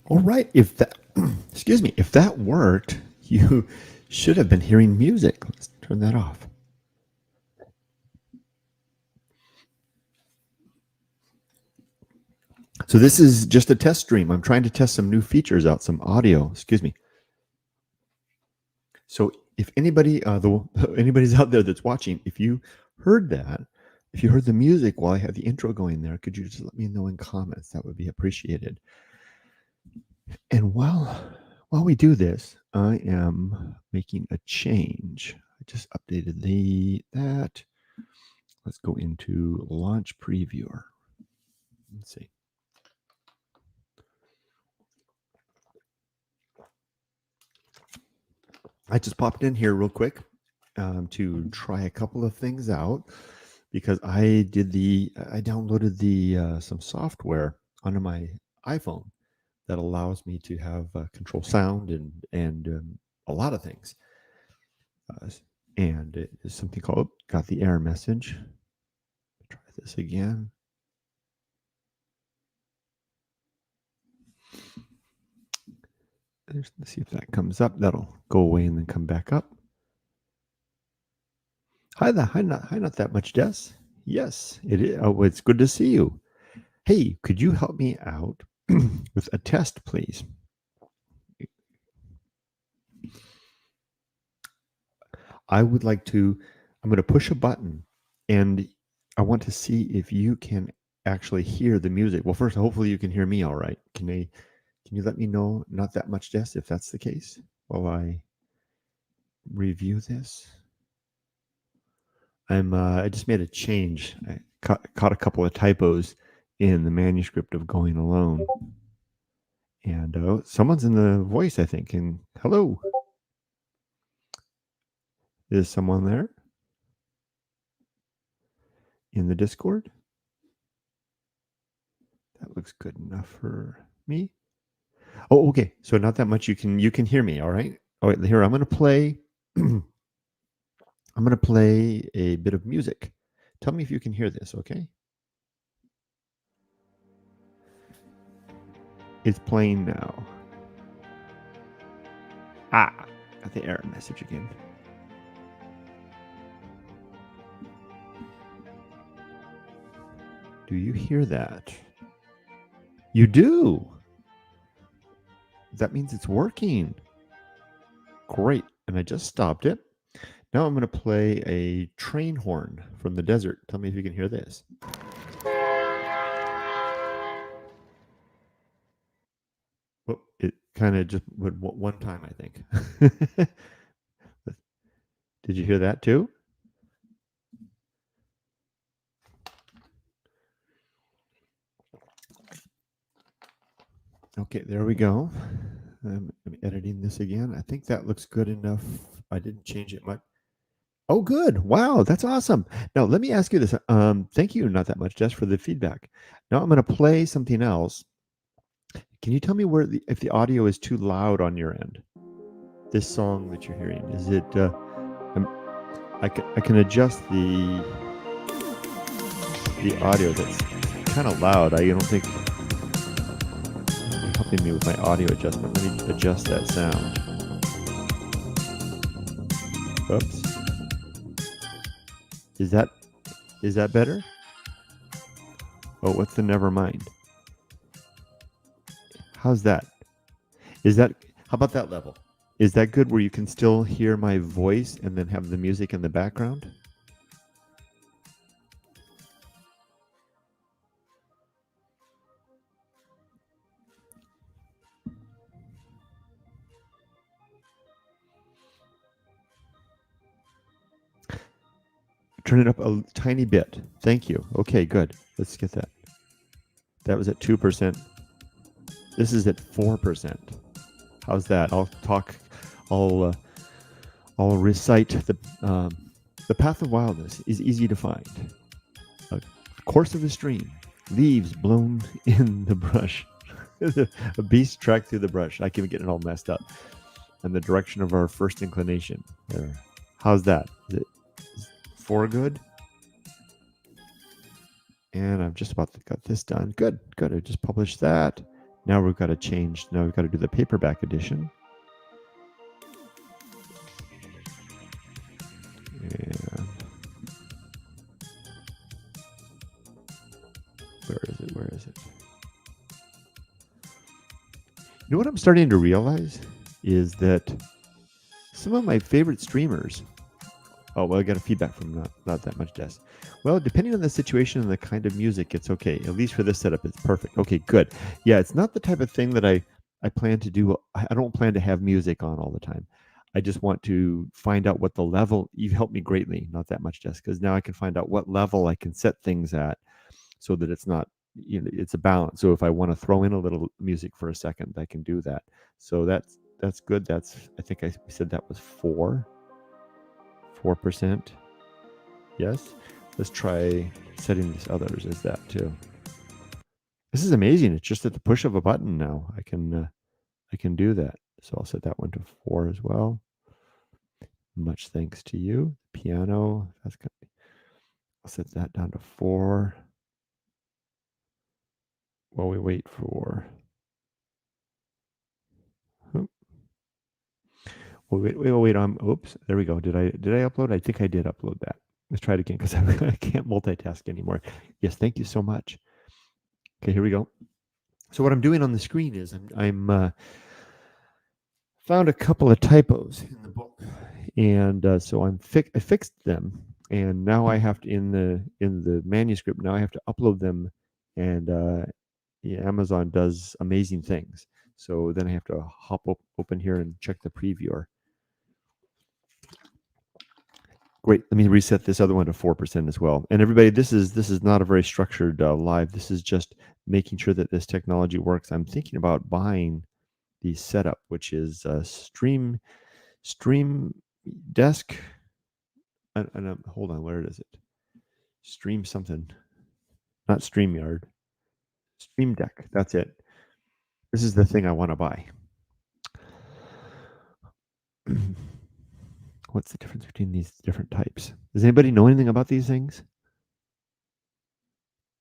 All right, if that, excuse me, if that worked, you should have been hearing music. Let's turn that off. So this is just a test stream. I'm trying to test some new features out, some audio. Excuse me. So if anybody, anybody's out there that's watching, if you heard that, if you heard the music while I had the intro going there, could you just let me know in comments? That would be appreciated. And while we do this, I am making a change. I just updated that. Let's go into Launch Previewer. Let's see. I just popped in here real quick to try a couple of things out because I downloaded some software onto my iPhone that allows me to have control sound and a lot of things. And it is something called, got the error message. Try this again. Let's see if that comes up. That'll go away and then come back up. Hi, not that much, Des. Yes, it is. Oh, it's good to see you. Hey, could you help me out with a test, please? I would like to, I'm going to push a button and I want to see if you can actually hear the music. Well, first, hopefully you can hear me all right. Can you let me know, not that much, Des, if that's the case, while I review this? I just made a change. I caught a couple of typos in the manuscript of Going Alone. And someone's in the voice, I think. And hello. Is someone there in the Discord? That looks good enough for me. Oh, okay. So not that much. You can hear me. All right. All right. Here, I'm going to play. I'm going to play a bit of music. Tell me if you can hear this. Okay. It's playing now. Got the error message again. Do you hear that? You do. That means it's working. Great. And I just stopped it. Now I'm going to play a train horn from the desert. Tell me if you can hear this. Well, it kind of just went one time, I think. Did you hear that too? Okay, there we go. I'm editing this again. I think that looks good enough. I didn't change it much. Oh, good. Wow, that's awesome. Now, let me ask you this. Thank you, not that much, Jess, for the feedback. Now I'm going to play something else. Can you tell me if the audio is too loud on your end? This song that you're hearing, is it? I can adjust the audio. That's kind of loud. I don't think you're helping me with my audio adjustment. Let me adjust that sound. Oops. Is that better? Oh, what's the never mind? How's that? How about that level? Is that good where you can still hear my voice and then have the music in the background? Turn it up a tiny bit. Thank you. Okay, good. Let's get that. That was at 2%. This is at 4%. How's that? I'll recite the path of wildness is easy to find. Course of the stream. Leaves blown in the brush. A beast tracked through the brush. I keep getting it all messed up. And the direction of our first inclination. There. How's that? Is 4 good? And I'm just about to got this done. Good, good. I just published that. Now we've got to change. Now we've got to do the paperback edition. And where is it? Where is it? You know what I'm starting to realize is that some of my favorite streamers. Oh, well, I got a feedback from not that much, Des. Well, depending on the situation and the kind of music, it's okay. At least for this setup, it's perfect. Okay, good. Yeah, it's not the type of thing that I plan to do. I don't plan to have music on all the time. I just want to find out what the level. You've helped me greatly, not that much, Jess, because now I can find out what level I can set things at so that it's not, it's a balance. So if I want to throw in a little music for a second, I can do that. So that's good. I think I said that was 4%. Yes. Let's try setting these others as that too. This is amazing. It's just at the push of a button now. I can do that. So I'll set that one to 4 as well. Much thanks to you. Piano. That's good. I'll set that down to 4. While we wait for. Wait. Oops. There we go. Did I upload? I think I did upload that. Let's try it again because I can't multitask anymore. Yes, thank you so much. Okay, here we go. So what I'm doing on the screen is I'm found a couple of typos in the book, and so I fixed them, and now I have to in the manuscript. Now I have to upload them, and Amazon does amazing things. So then I have to hop open here and check the previewer. Great. Let me reset this other one to 4% as well. And everybody, this is not a very structured live. This is just making sure that this technology works. I'm thinking about buying the setup, which is Stream Desk. And hold on, where is it? Stream something, not StreamYard. Stream Deck. That's it. This is the thing I want to buy. What's the difference between these different types? Does anybody know anything about these things?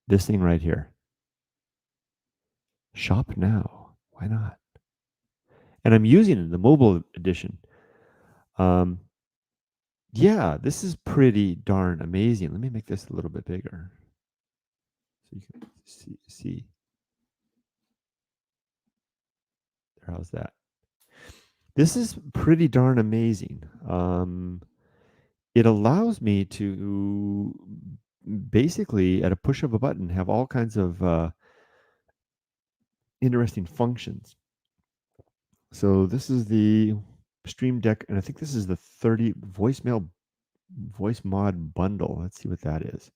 This thing right here. Shop now. Why not? And I'm using it in the mobile edition. Yeah, this is pretty darn amazing. Let me make this a little bit bigger so you can see. There, how's that? This is pretty darn amazing. It allows me to basically, at a push of a button, have all kinds of interesting functions. So this is the Stream Deck, and I think this is the 30 voice mod bundle. Let's see what that is.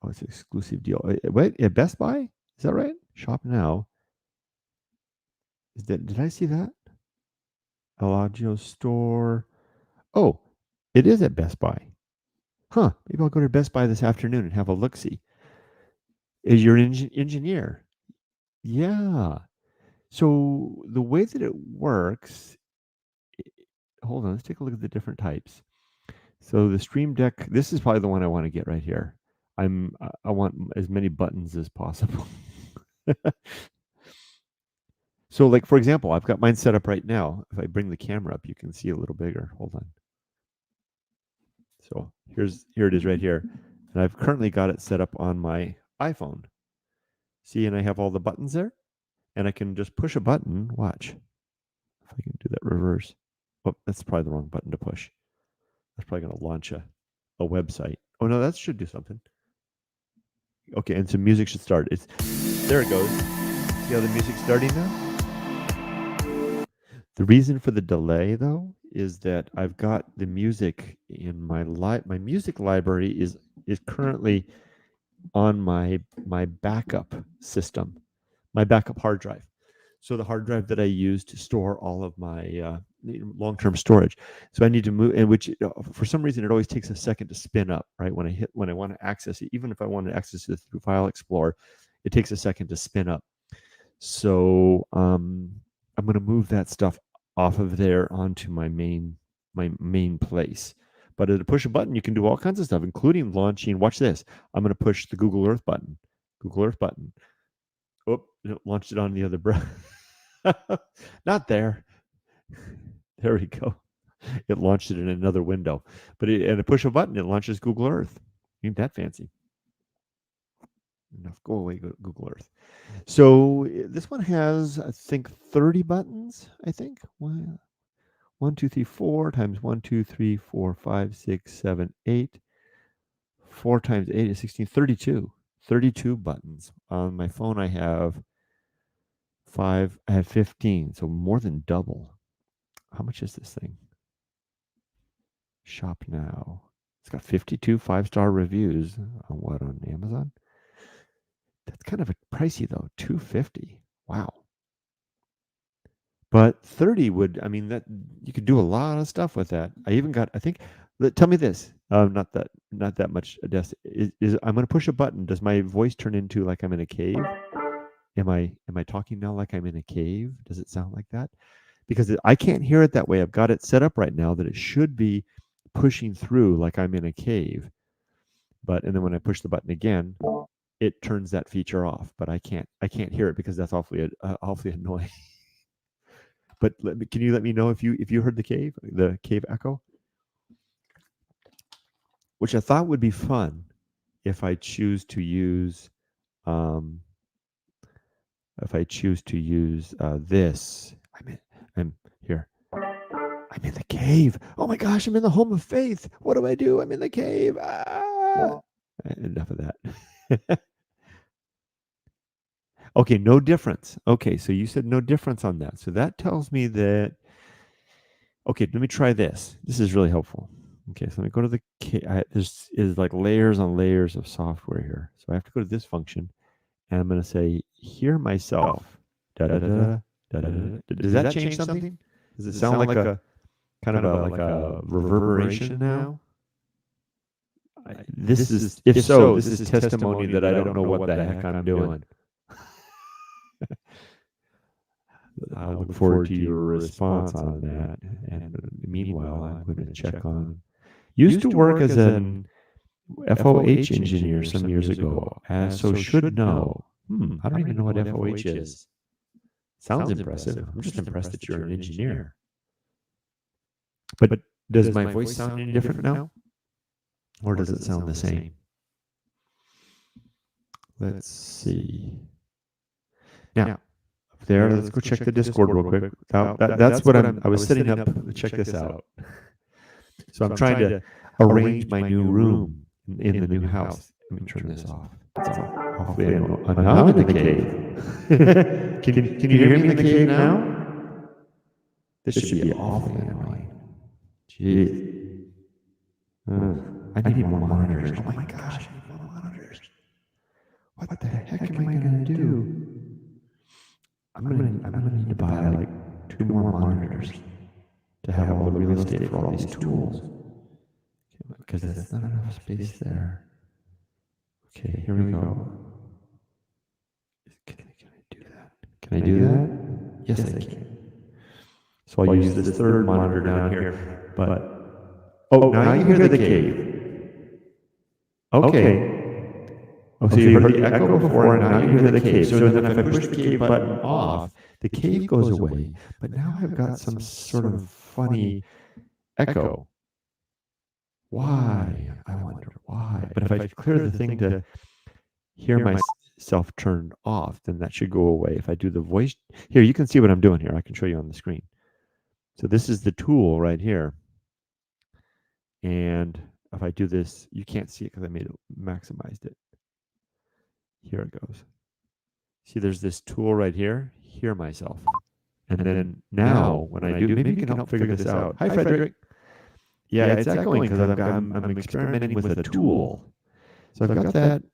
Oh, it's an exclusive deal. Wait, at Best Buy? Is that right? Shop now. Did I see that? Elgato store. Oh, it is at Best Buy. Huh. Maybe I'll go to Best Buy this afternoon and have a look-see. Is your engineer? Yeah. So the way that it works, hold on, let's take a look at the different types. So the Stream Deck, this is probably the one I want to get right here. I want as many buttons as possible. So like, for example, I've got mine set up right now. If I bring the camera up, you can see a little bigger. Hold on. So here it is right here. And I've currently got it set up on my iPhone. See, and I have all the buttons there. And I can just push a button. Watch. If I can do that reverse. Oh, that's probably the wrong button to push. That's probably going to launch a website. Oh, no, that should do something. Okay, and some music should start. There it goes. See how the music's starting now? The reason for the delay, though, is that I've got the music in my music library is currently on my backup system, my backup hard drive. So the hard drive that I use to store all of my long-term storage. So I need to move, and which for some reason it always takes a second to spin up, right? When I want to access it, even if I want to access it through File Explorer, it takes a second to spin up. So I'm going to move that stuff off of there onto my main place. But at a push a button, you can do all kinds of stuff, including launching. Watch this. I'm going to push the Google Earth button. Google Earth button. Oh, it launched it on the other browser. Not there. There we go. It launched it in another window. But at a push a button, it launches Google Earth. Ain't that fancy? Enough. Go away, Google Earth. So this one has, I think, 30 buttons. I think 1, 2, 3, 4 times 1, 2, 3, 4, 5, 6, 7, 8. 4 times 8 is 16. 32. 32 buttons. On my phone, I have 5. I have 15. So more than double. How much is this thing? Shop now. It's got 52 5-star reviews. On Amazon? That's kind of pricey though. $250. Wow. But 30 would, I mean, that you could do a lot of stuff with that. I even got, I think, tell me this. Not that much. Is I'm going to push a button. Does my voice turn into like I'm in a cave? Am I talking now like I'm in a cave? Does it sound like that? Because I can't hear it that way. I've got it set up right now that it should be pushing through like I'm in a cave. And then when I push the button again, it turns that feature off. But I can't hear it because that's awfully annoying. But can you let me know if you heard the cave echo? Which I thought would be fun if I choose to use this. I'm here. I'm in the cave. Oh my gosh, I'm in the home of faith. What do I do? I'm in the cave. Ah! Enough of that. Okay, no difference. Okay, so you said no difference on that. So that tells me that, okay, let me try this. This is really helpful. Okay, so let me go to the cave. There's like layers on layers of software here. So I have to go to this function, and I'm going to say, hear myself. Da, da, da, da, da, da, da. Does that change something? Does it sound like a kind of like a reverberation now? This is, if so, this is testimony that I don't know what the heck I'm doing. I look forward to your response on that. And meanwhile, I'm going to check on. Used to work as an FOH engineer some years ago, so should know. I don't even know what FOH is. Sounds impressive. I'm just impressed that you're an engineer. But does my voice sound any different now? Or does it sound the same? Let's see. Now, there, let's go check the Discord real quick. That's what I was setting up to check this out. So I'm trying to arrange my new room in the new house. Let me turn this off. Hopefully I'm not in the cave. Can you hear me in the cave now? This should be awfully annoying. Jeez. I need more monitors. Oh my gosh, I need more monitors. What the heck am I going to do? I'm gonna need to buy like 2 more monitors to have all the real estate for all these tools. Because there's not enough space there. Okay, here we go. Can I do that? Can I do that? Yes, I can. So I'll use this third monitor down here. But now you hear the cave. Okay. Oh, so you heard the echo before, and now you hear the cave. So then if I push the cave button off, the cave goes away. But now I've got some sort of funny echo. Why? I wonder why. But if I clear the thing to hear myself turned off, then that should go away. If I do the voice, here, you can see what I'm doing here. I can show you on the screen. So this is the tool right here. And if I do this, you can't see it because I maximized it. Here it goes. See, there's this tool right here. Hear myself. And then now, when I do, maybe you can help figure this out. Hi, Frederick. Yeah, it's echoing because I'm experimenting with a tool. So I've got that.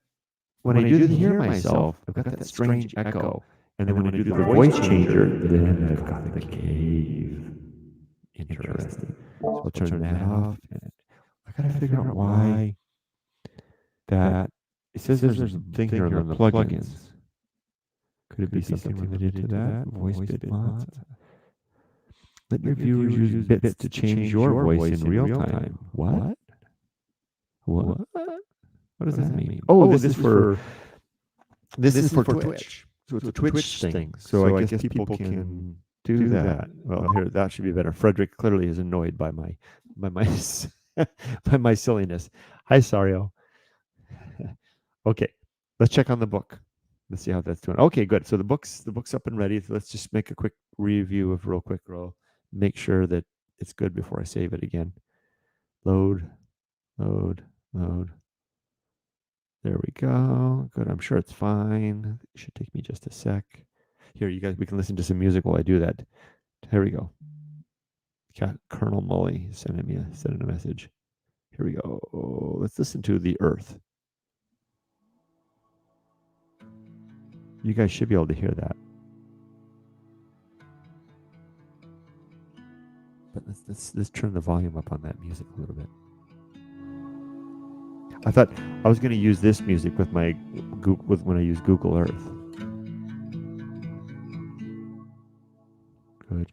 When I do the hear myself, I've got that strange echo. And then when I do the voice changer, then I've got the cave. Interesting. So I'll turn that off. And I gotta figure out why that. It says there's a thing here on the plugins. Could it be something related to that? Voice bit mods? Let your viewers use bits to change your voice in real time. What? What? What does that mean? Oh, this is for Twitch. So it's a Twitch thing. So I guess people can do that. Well, here that should be better. Frederick clearly is annoyed by my by my silliness. Hi, Sario. Okay, let's check on the book. Let's see how that's doing. Okay, good. So the book's up and ready. So let's just make a quick review of real quick. Roll. Make sure that it's good before I save it again. Load, load, load. There we go. Good. I'm sure it's fine. It should take me just a sec. Here, you guys, we can listen to some music while I do that. Here we go. Colonel Mully sending a message. Here we go. Let's listen to The Earth. You guys should be able to hear that. But let's turn the volume up on that music a little bit. I thought I was going to use this music with when I use Google Earth.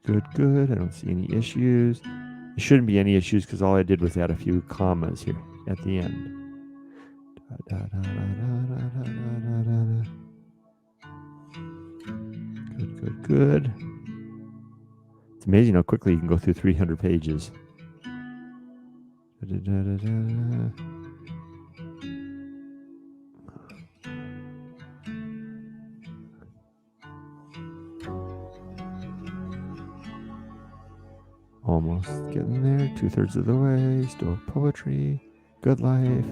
Good. I don't see any issues. There shouldn't be any issues because all I did was add a few commas here at the end. Good. It's amazing how quickly you can go through 300 pages. Almost getting there, 2/3 of the way. Still poetry. Good life.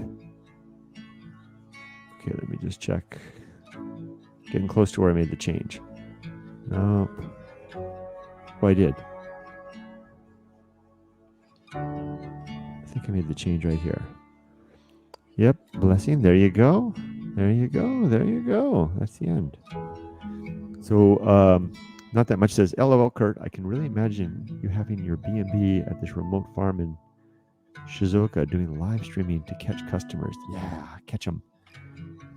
Okay, let me just check. Getting close to where I made the change. Nope. Oh, I did. I think I made the change right here. Yep, blessing. There you go. There you go. That's the end. So, not that much says, LOL, Kurt. I can really imagine you having your B&B at this remote farm in Shizuoka doing live streaming to catch customers. Yeah, catch them.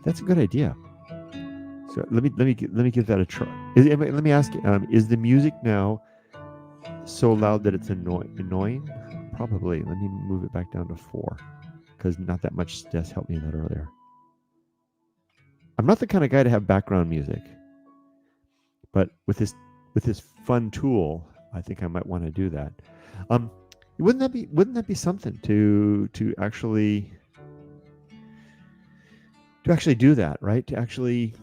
That's a good idea. So let me give that a try. Let me ask you, is the music now so loud that it's annoying? Probably. Let me move it back down to 4 because not that much Des helped me that earlier. I'm not the kind of guy to have background music, but with this fun tool, I think I might want to do that. Wouldn't that be something to actually do that, right? To actually,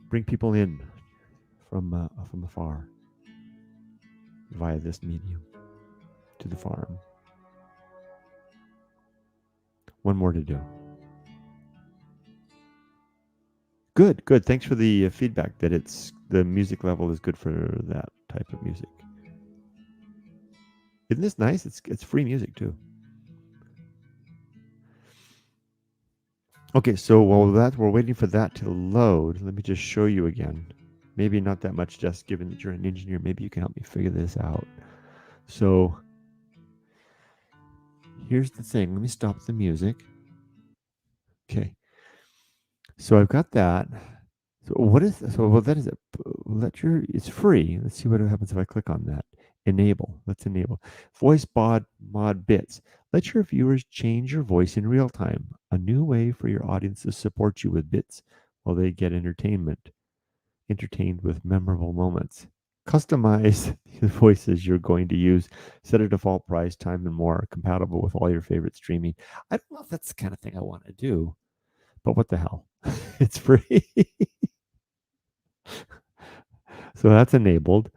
bring people in from afar via this medium to the farm. One more to do. Good. Thanks for the feedback that the music level is good for that type of music. Isn't this nice? It's free music too. Okay, so while we're waiting for that to load, let me just show you again. Maybe not that much, just given that you're an engineer. Maybe you can help me figure this out. So here's the thing. Let me stop the music. Okay. So I've got that. So that is it. It's free. Let's see what happens if I click on that. Enable. Let's enable. Voice mod bits. Let your viewers change your voice in real time. A new way for your audience to support you with bits while they get entertained with memorable moments. Customize the voices you're going to use. Set a default price, time, and more compatible with all your favorite streaming. I don't know if that's the kind of thing I want to do, but what the hell? It's free. So that's enabled.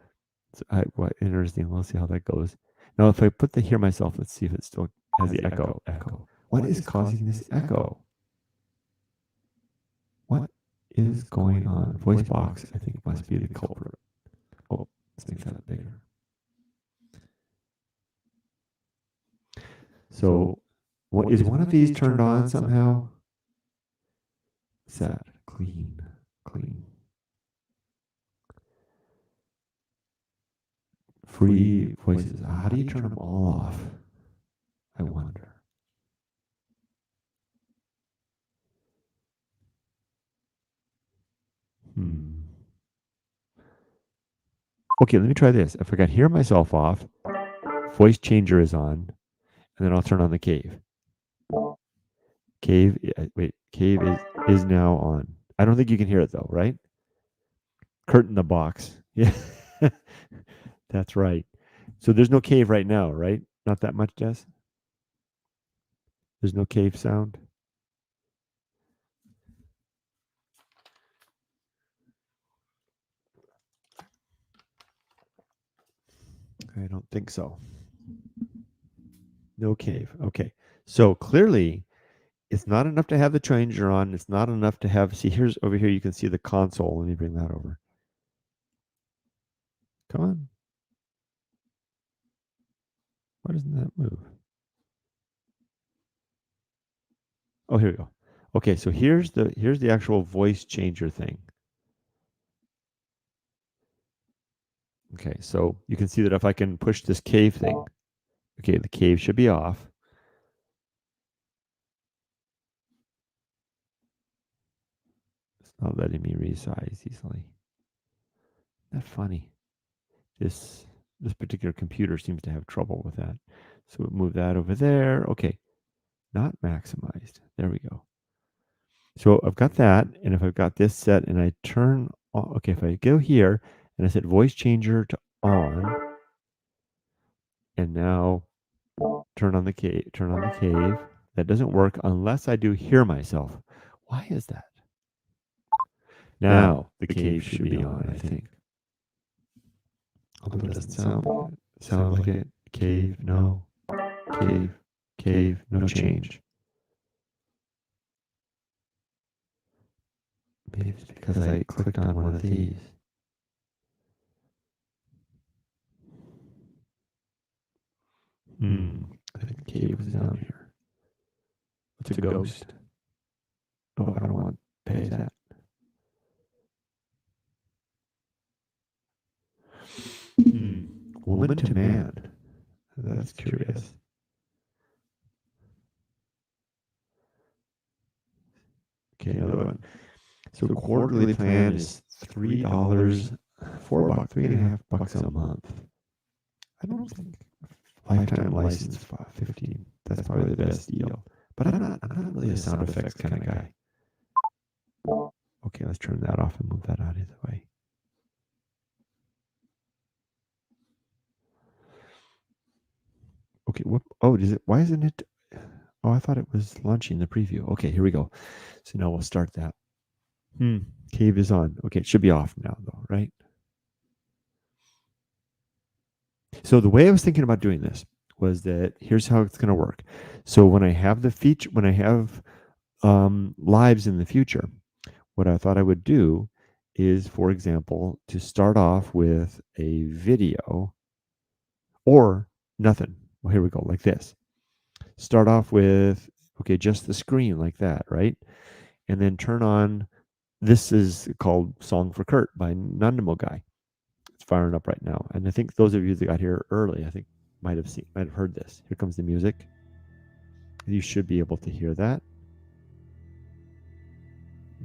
What interesting. We'll see how that goes. Now, if I put the hear myself, let's see if it still has the echo. What is causing this echo? What is going on? Voice box, I think, must be the culprit. Oh, let's make that bigger. So, what is one of these turned on somehow? Set, clean. Free voices. How do you turn them all off? I wonder. Okay, let me try this. If I got hear myself off, voice changer is on, and then I'll turn on the cave. Cave is now on. I don't think you can hear it though, right? Curtain the box. Yeah. That's right. So there's no cave right now, right? Not that much, Jess? There's no cave sound? I don't think so. No cave. Okay. So clearly, it's not enough to have the changer on. It's not enough to have, see, here's over here, you can see the console. Let me bring that over. Come on. Why doesn't that move? Oh, here we go. Okay, so here's the actual voice changer thing. Okay, so you can see that if I can push this cave thing, okay, the cave should be off. It's not letting me resize easily. Isn't that funny? This particular computer seems to have trouble with that. So we'll move that over there. Okay, not maximized. There we go. So I've got that, and if I've got this set and I turn on, okay, if I go here and I set voice changer to on, and now turn on the cave, that doesn't work unless I do hear myself. Why is that? Now the cave should be on, I think. Although it doesn't sound like it. Cave, no. Cave, no change. Maybe it's because I clicked on one of these. I think the cave was down here. It's a ghost. Oh, I don't want to pay that. Woman to man. That's curious. Okay, another one. So quarterly plan is $3, $4, $3.50 a month. I don't think lifetime license 15. That's probably the best deal. But I'm not really a sound effects kind of guy. Okay, let's turn that off and move that out of the way. Okay, oh, why isn't it? Oh, I thought it was launching the preview. Okay, here we go. So now we'll start that. Cave is on. Okay, it should be off now though, right? So the way I was thinking about doing this was that here's how it's going to work. So when I have lives in the future, what I thought I would do is, for example, to start off with a video or nothing. Well, here we go, like this. Start off with, okay, just the screen like that, right? And then turn on, this is called Song for Kurt by Nundimo Guy. It's firing up right now. And I think those of you that got here early, I think might have heard this. Here comes the music. You should be able to hear that.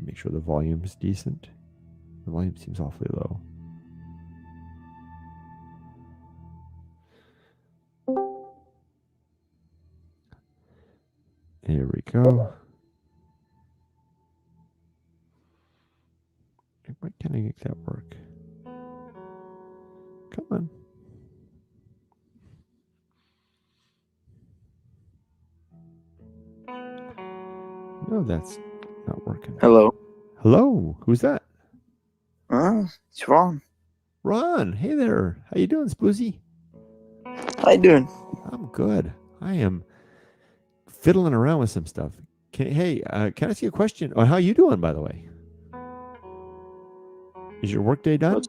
Make sure the volume is decent. The volume seems awfully low. Here we go. Why can't I make that work? Come on. No, that's not working. Hello. Hello. Who's that? It's Ron. Ron. Hey there. How you doing, Spoozy? How you doing? I'm good. I am fiddling around with some stuff. Can I ask you a question? Oh, how you doing, by the way? Is your workday done?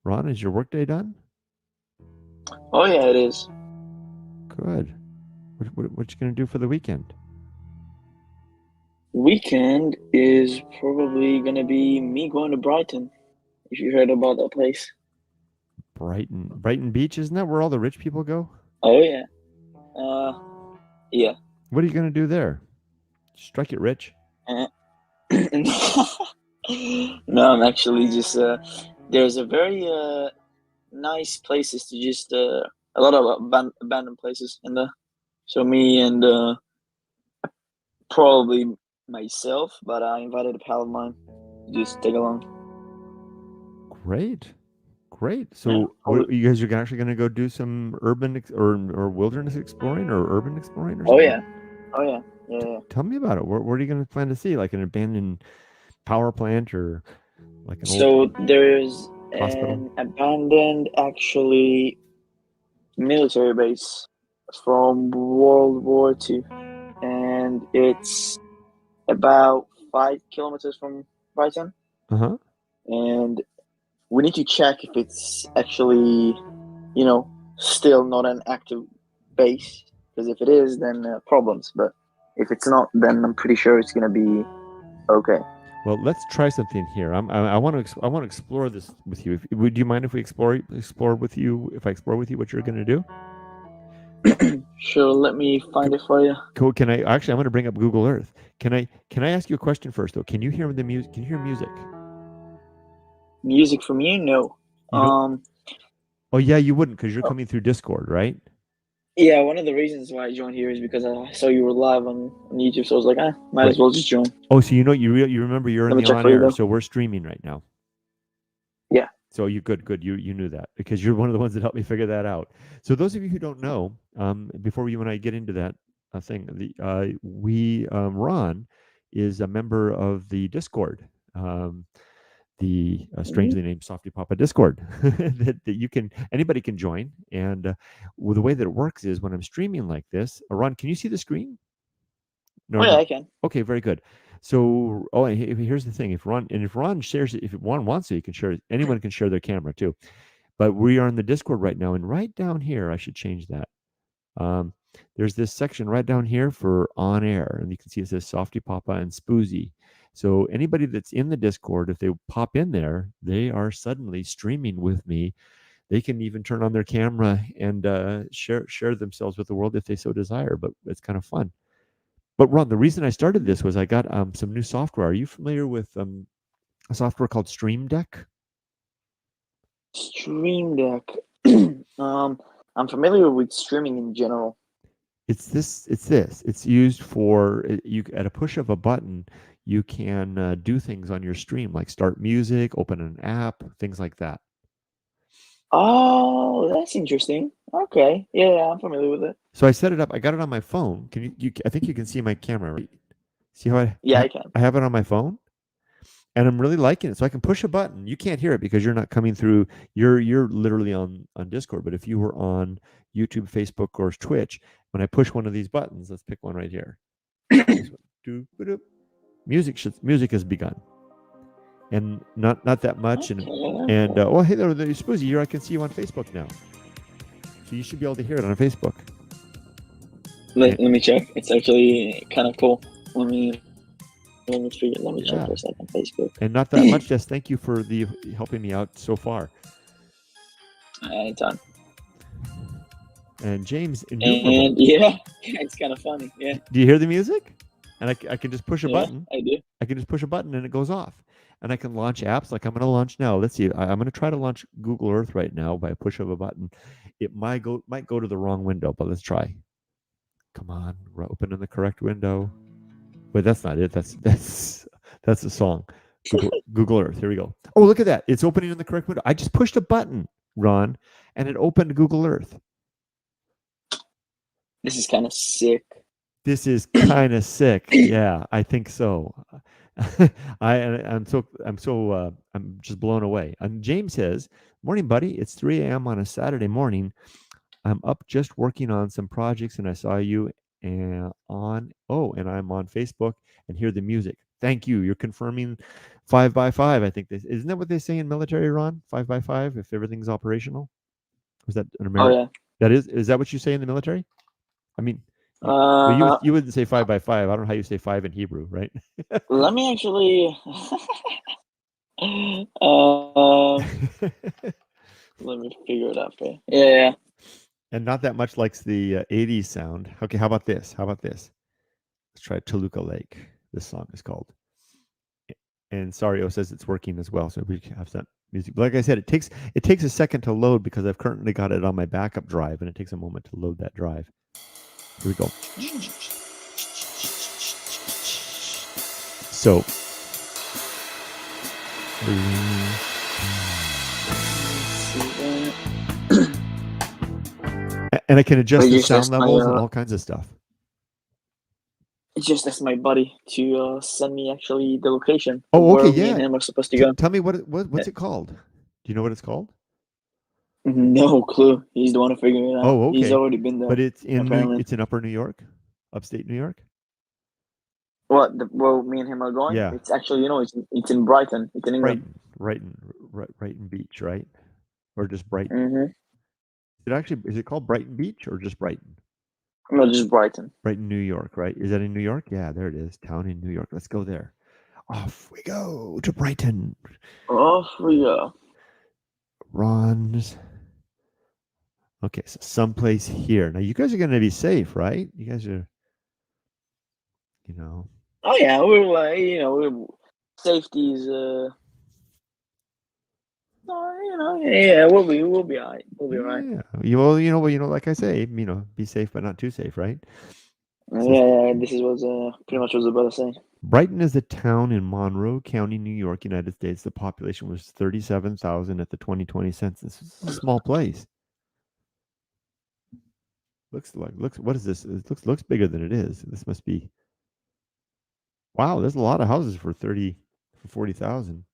Ron, is your workday done? Oh yeah, it is. Good. What you gonna do for the weekend? Weekend is probably gonna be me going to Brighton. If you heard about that place. Brighton Beach, isn't that where all the rich people go? Oh yeah. Yeah. What are you gonna do there? Strike it rich. Uh, no, I'm actually just there's a very nice places to just a lot of abandoned places in there. So me and probably myself, but I invited a pal of mine to just take along. Great. Yeah. So, you guys are actually going to go do some urban or wilderness exploring or urban exploring or Oh something? yeah. Oh yeah. Yeah. Tell me about it. What are you going to plan to see? Like an abandoned power plant or like an old So there's hospital? an abandoned actually military base from World War II, and it's about 5 kilometers from Brighton. Uh huh. And we need to check if it's actually, you know, still not an active base. Because if it is, then problems. But if it's not, then I'm pretty sure it's gonna be okay. Well, let's try something here. I want to I want to explore this with you. Would you mind if we explore with you? If I explore with you, what you're going to do? Sure, let me find it for you. Cool. Can I actually? I'm going to bring up Google Earth. Can I ask you a question first though? Can you hear the music? Can you hear music? Music from you? No. You don't. Um, Oh yeah, you wouldn't because you're oh, coming through Discord, right? yeah, one of the reasons why I joined here is because I saw you were live on YouTube, so I was like, might Right. as well just join. Oh, so you remember you're in Let me the check on for you air, though. so we're streaming right now. Yeah. So good. You knew that because you're one of the ones that helped me figure that out. So those of you who don't know, before you and I get into that thing, Ron is a member of the Discord. The Mhm. strangely named softypapa Discord that you can anybody can join, and well, the way that it works is when I'm streaming like this. Ron, can you see the screen? Oh No, yeah, no. I can. Okay, very good. So, and here's the thing: if Ron shares it, if Ron wants to, he can share it. Anyone can share their camera too. But we are in the Discord right now, and right down here, I should change that. Um, there's this section right down here for on air, and you can see it says Softy Papa and Spoozy. So anybody that's in the Discord, if they pop in there, they are suddenly streaming with me. They can even turn on their camera and share themselves with the world if they so desire. But it's kind of fun. But Ron, the reason I started this was I got some new software. Are you familiar with a software called Stream Deck? Stream Deck. um, I'm familiar with streaming in general. It's this. It's this. It's used for you at a push of a button. You can do things on your stream, like start music, open an app, things like that. Oh, that's interesting. Okay, yeah, I'm familiar with it. So I set it up. I got it on my phone. Can you? I think you can see my camera. Right? See how Yeah, I can. I have it on my phone, and I'm really liking it. So I can push a button. You can't hear it because you're not coming through. You're literally on Discord. But if you were on YouTube, Facebook, or Twitch, when I push one of these buttons, let's pick one right here. This one. Music has begun, and not that much. And Okay. oh hey there, Spoozy, here I can see you on Facebook now. So you should be able to hear it on Facebook. Let me check. It's actually kind of cool. Let me check Yeah, for a second. Facebook. and not that much. Just thank you for the helping me out so far. Anytime. And James, innumerable. And yeah, it's kind of funny. Yeah, Do you hear the music? And I can just push a yeah, button. I do. I can just push a button and it goes off. And I can launch apps like I'm going to launch now. Let's see. I'm going to try to launch Google Earth right now by a push of a button. It might go to the wrong window, but let's try. Come on, open in the correct window. Wait, that's not it. That's a song. Google Earth. Here we go. Oh, look at that. It's opening in the correct window. I just pushed a button, Ron, and it opened Google Earth. This is kind of sick. This is kind of sick. Yeah, I think so. I'm just blown away. And James says, "Morning, buddy. It's 3 a.m. on a Saturday morning. I'm up just working on some projects, and I saw you and I'm on Facebook and hear the music. Thank you. You're confirming 5x5. I think this isn't that what they say in military, Ron? 5x5 if everything's operational. Was that an Oh American? yeah. That is that what you say in the military? I mean, well, Uh, you wouldn't say 5x5. I don't know how you say five in Hebrew, right? let me actually. Let me figure it out for you. Yeah. And not that much likes the 80s sound. Okay, how about this? How about this? Let's try Toluca Lake. This song is called. And Sario says it's working as well, so we can have that music. But like I said, it takes a second to load because I've currently got it on my backup drive, and it takes a moment to load that drive. Here we go. So. And I can adjust the sound levels and all kinds of stuff. It's just that's my buddy to send me actually the location. Oh, okay, where yeah. Me and him are supposed to go. Tell me what's it called? Do you know what it's called? No clue. He's the one who figured it out. Oh, okay. He's already been there. But it's in Upper New York, upstate New York. What? Well, me and him are going. Yeah. It's actually it's in Brighton. It's in England. Brighton Beach, right? Or just Brighton? Mm-hmm. Is it called Brighton Beach or just Brighton? No, just Brighton. Brighton, New York, right? Is that in New York? Yeah, there it is. Town in New York. Let's go there. Off we go to Brighton. Off we go. Ron's. Okay, so someplace here. Now you guys are going to be safe, right? You guys are, Oh yeah, we're safety's. Yeah, we'll be all right. We'll be all right. Yeah. Like I say, be safe but not too safe, right? Yeah, this is what pretty much what I was about to say. Brighton is a town in Monroe County, New York, United States. The population was 37,000 at the 2020 census. It's a small place. What is this? It looks bigger than it is. This must be. Wow, there's a lot of houses for 40,000.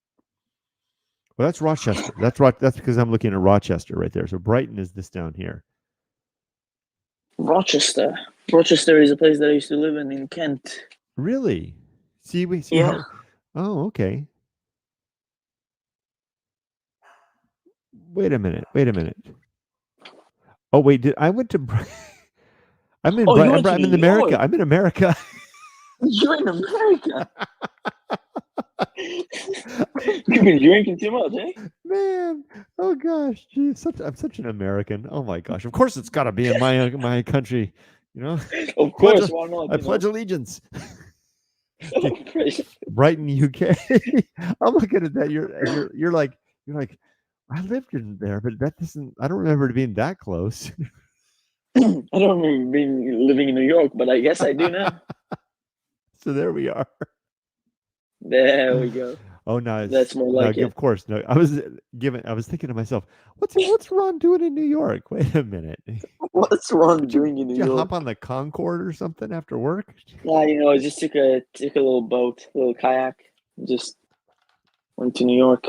Well, that's Rochester. That's because I'm looking at Rochester right there. So Brighton is this down here. Rochester is a place that I used to live in Kent. Really? See yeah. Oh, okay. Wait a minute. Oh, wait, I went to I'm in I'm in America. I'm in America. You're in America. You've been drinking too much, eh? Man, oh gosh, geez, I'm such an American. Oh my gosh, of course it's got to be in my country, Of course, why not? I pledge allegiance. Brighton, UK. I'm looking at that. You're like I lived in there, but that doesn't. I don't remember it being that close. I don't remember living in New York, but I guess I do now. So there we are. There we go. Oh, no, that's more like it. Of course, no. I was thinking to myself, what's Ron doing in New York? Wait a minute. What's Ron doing in New York? Did you hop on the Concorde or something after work? Yeah, I just took a little boat, a little kayak, just went to New York.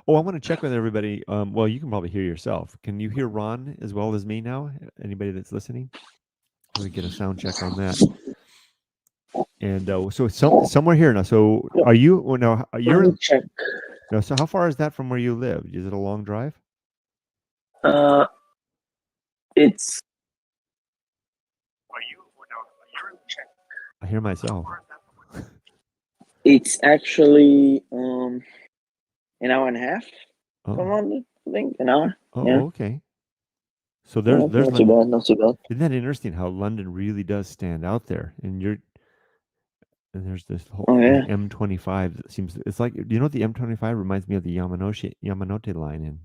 Oh, I want to check with everybody. Well, you can probably hear yourself. Can you hear Ron as well as me now? Anybody that's listening? Let me get a sound check on that. And so somewhere here now. So are you? Well, no, you're in. Check. No, so how far is that from where you live? Is it a long drive? It's. Are you? No, you're in. Check. I hear myself. It's actually an hour and a half from London. I think an hour. Oh, yeah. Okay. So there's not too bad. Not too bad. Isn't that interesting how London really does stand out there? And there's this whole M25 that seems. It's like, do you know what the M25 reminds me of? The Yamanote line in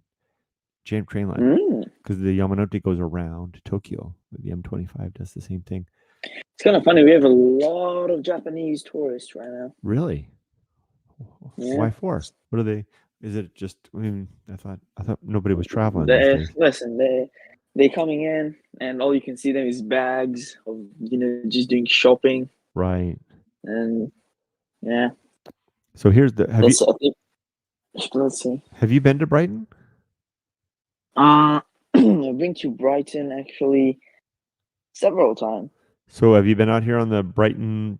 train line, because the Yamanote goes around Tokyo. The M25 does the same thing. It's kind of funny. We have a lot of Japanese tourists right now. Really? Yeah. Why for? What are they? Is it just? I mean, I thought nobody was traveling. Listen, they coming in, and all you can see them is bags of just doing shopping. Right. And yeah. So here's the. Let's see. Have you been to Brighton? I've been to Brighton actually several times. So have you been out here on the Brighton?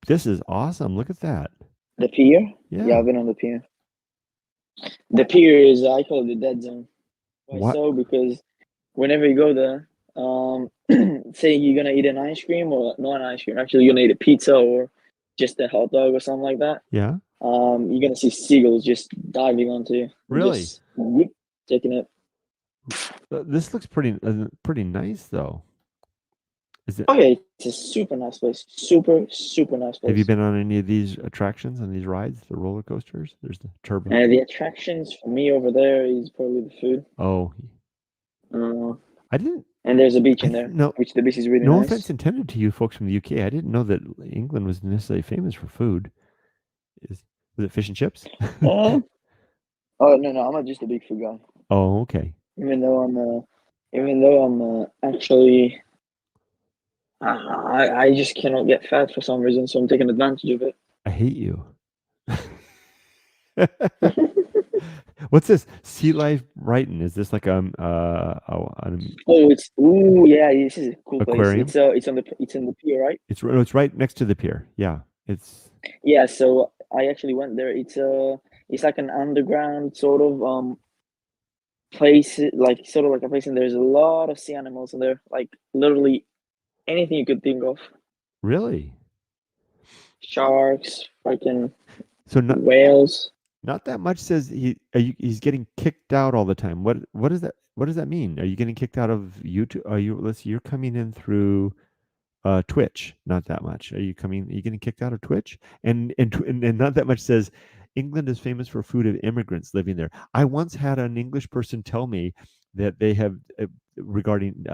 This is awesome. Look at that. The pier? Yeah, I've been on the pier. The pier is, I call it the dead zone. Why so? Because whenever you go there, say you're gonna eat an ice cream, or not an ice cream, actually you're gonna eat a pizza or just a hot dog or something like that. Yeah. you're gonna see seagulls just diving onto you, and Really? just whoop, taking it. This looks pretty nice though. Is it? Oh yeah, it's a super nice place. Super, super nice Have you place. been on any of these attractions and these rides, the roller coasters? There's the turbo. And the attractions for me over there is probably the food. Oh, Uh, I didn't. and there's a beach I in there, didn't know. which the beach is really No nice. offense intended to you folks from the UK. I didn't know that England was necessarily famous for food. Was it fish and chips? Uh, oh no, I'm not just a big food guy. Oh, okay. Even though I'm actually, I just cannot get fat for some reason, so I'm taking advantage of it. I hate you. What's this? Sea Life Brighton. Is this like an Oh, yeah, this is a cool place. aquarium? It's in the pier, right? It's right next to the pier. Yeah. It's Yeah, so I actually went there. It's like an underground sort of place, like sort of like a place, and there's a lot of sea animals in there, like literally anything you could think of. really Sharks, freaking so whales. not that much says he's getting kicked out all the time. What is that? What does that mean? Are you getting kicked out of YouTube? Are you let's see, you're coming in through Twitch, not that much. Are you getting kicked out of Twitch? And not that much says England is famous for food of immigrants living there. I once had an English person tell me that they have regarding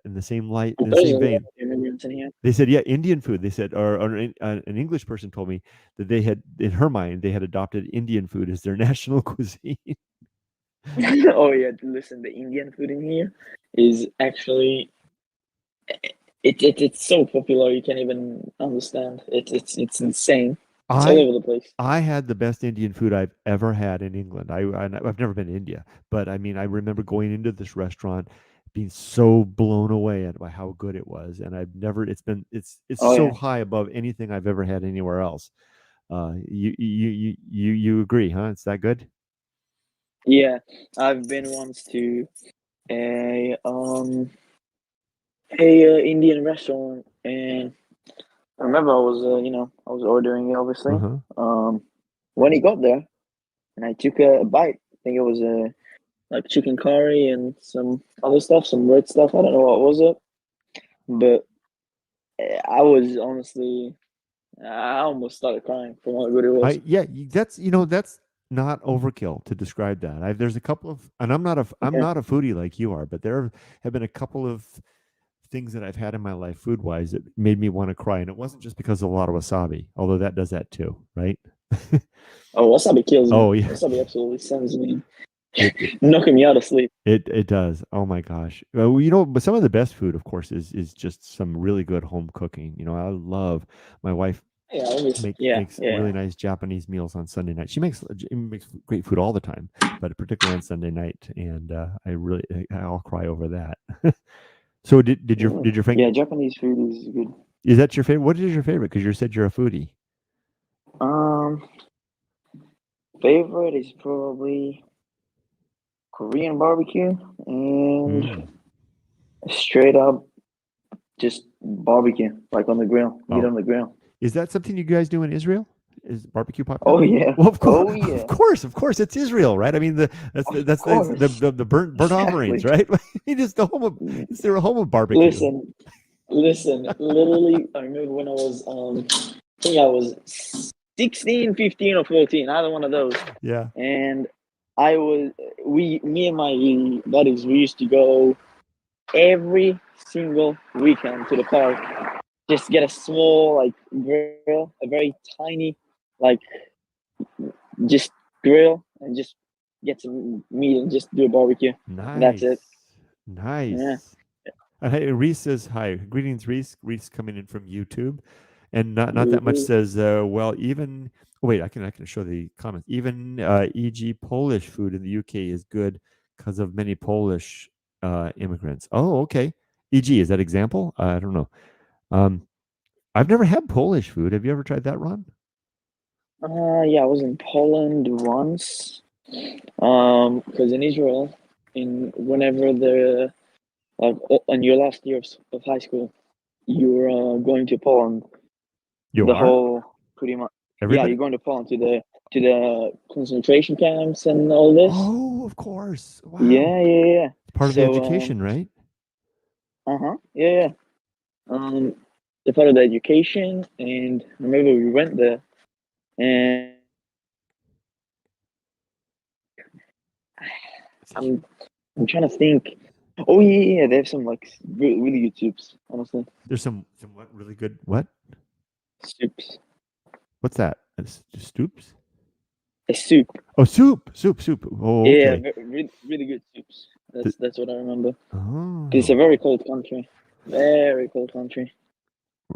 in the same light, in the There's a same lot vein. of immigrants in here. They said, yeah, Indian food. They said, or an English person told me that they had, in her mind, they had adopted Indian food as their national cuisine. Oh yeah, listen, the Indian food in here is actually it's so popular you can't even understand. It's insane. It's all I over the place. I had the best Indian food I've ever had in England. I've never been to India, but I mean, I remember going into this restaurant, being so blown away by how good it was, and I've never. It's Oh so yeah, high above anything I've ever had anywhere else. You agree, huh? It's that good. yeah. I've been once to a um Indian restaurant, and I remember I was ordering it Uh obviously. huh. Um, when he got there, and I took a bite. I think it was like chicken curry and some other stuff, some red stuff. I don't know what was it, but I was honestly, I almost started crying from how good it was. That's not overkill to describe that. There's a couple of, and I'm Yeah. not a foodie like you are, but there have been a couple of things that I've had in my life food wise that made me want to cry, and it wasn't just because of a lot of wasabi, although that does that too, right? Oh, wasabi kills me. Oh yeah, Wasabi absolutely sends me, it, it knocking me out of sleep. it does. Oh my gosh. Well, but some of the best food, of course, is just some really good home cooking. I love my wife Yeah, obviously. makes Yeah. really nice Japanese meals on Sunday night. She makes great food all the time, but particularly on Sunday night, and I'll cry over that. So did your friend Yeah, Japanese food is good. is that your favorite? What is your favorite? Because you said you're a foodie. Um, Favorite is probably Korean barbecue and Mm. straight up just barbecue, like on the grill, meat Oh, on the grill. is that something you guys do in Israel? Is barbecue popular? Oh yeah, Well, of course, oh yeah, of course, it's Israel, right? I mean, of that's course, the burnt offerings, exactly. right? It's their home of barbecue. Listen, listen. Literally, I remember when I was I think I was 16, 15, or 14. Either one of those, Yeah. and I was me and my buddies. We used to go every single weekend to the park. Just get a small like grill, a very tiny like just grill, and just get some meat and just do a barbecue. And that's it. Nice. Yeah. Nice. And hey, Reese says hi. Greetings, Reese. Reese coming in from YouTube. And not that much Mhm. says, well, even wait, I can show the comments. Even e.g. Polish food in the UK is good because of many Polish immigrants. Oh, okay. E.g. is that example? I don't know. Um, I've never had Polish food. Have you ever tried that, Ron? Yeah, I was in Poland once. Because in Israel, in whenever the like on your last year of high school, you're going to Poland. You The are? whole pretty much. Yeah, you're Everybody? going to Poland to the to the concentration camps and all this. Oh, of course. Wow. Yeah. Part of the education, right? Yeah. The part of the education, and I remember we went there, and I'm I'm trying to think. Oh yeah, they have some like really good soups. Honestly, There's some what really good what? soups. What's that? Stoops? A soup. Oh, soup. Oh, Yeah, okay. really good soups. The- That's what I remember. It's a oh, very cold country. Very cold country.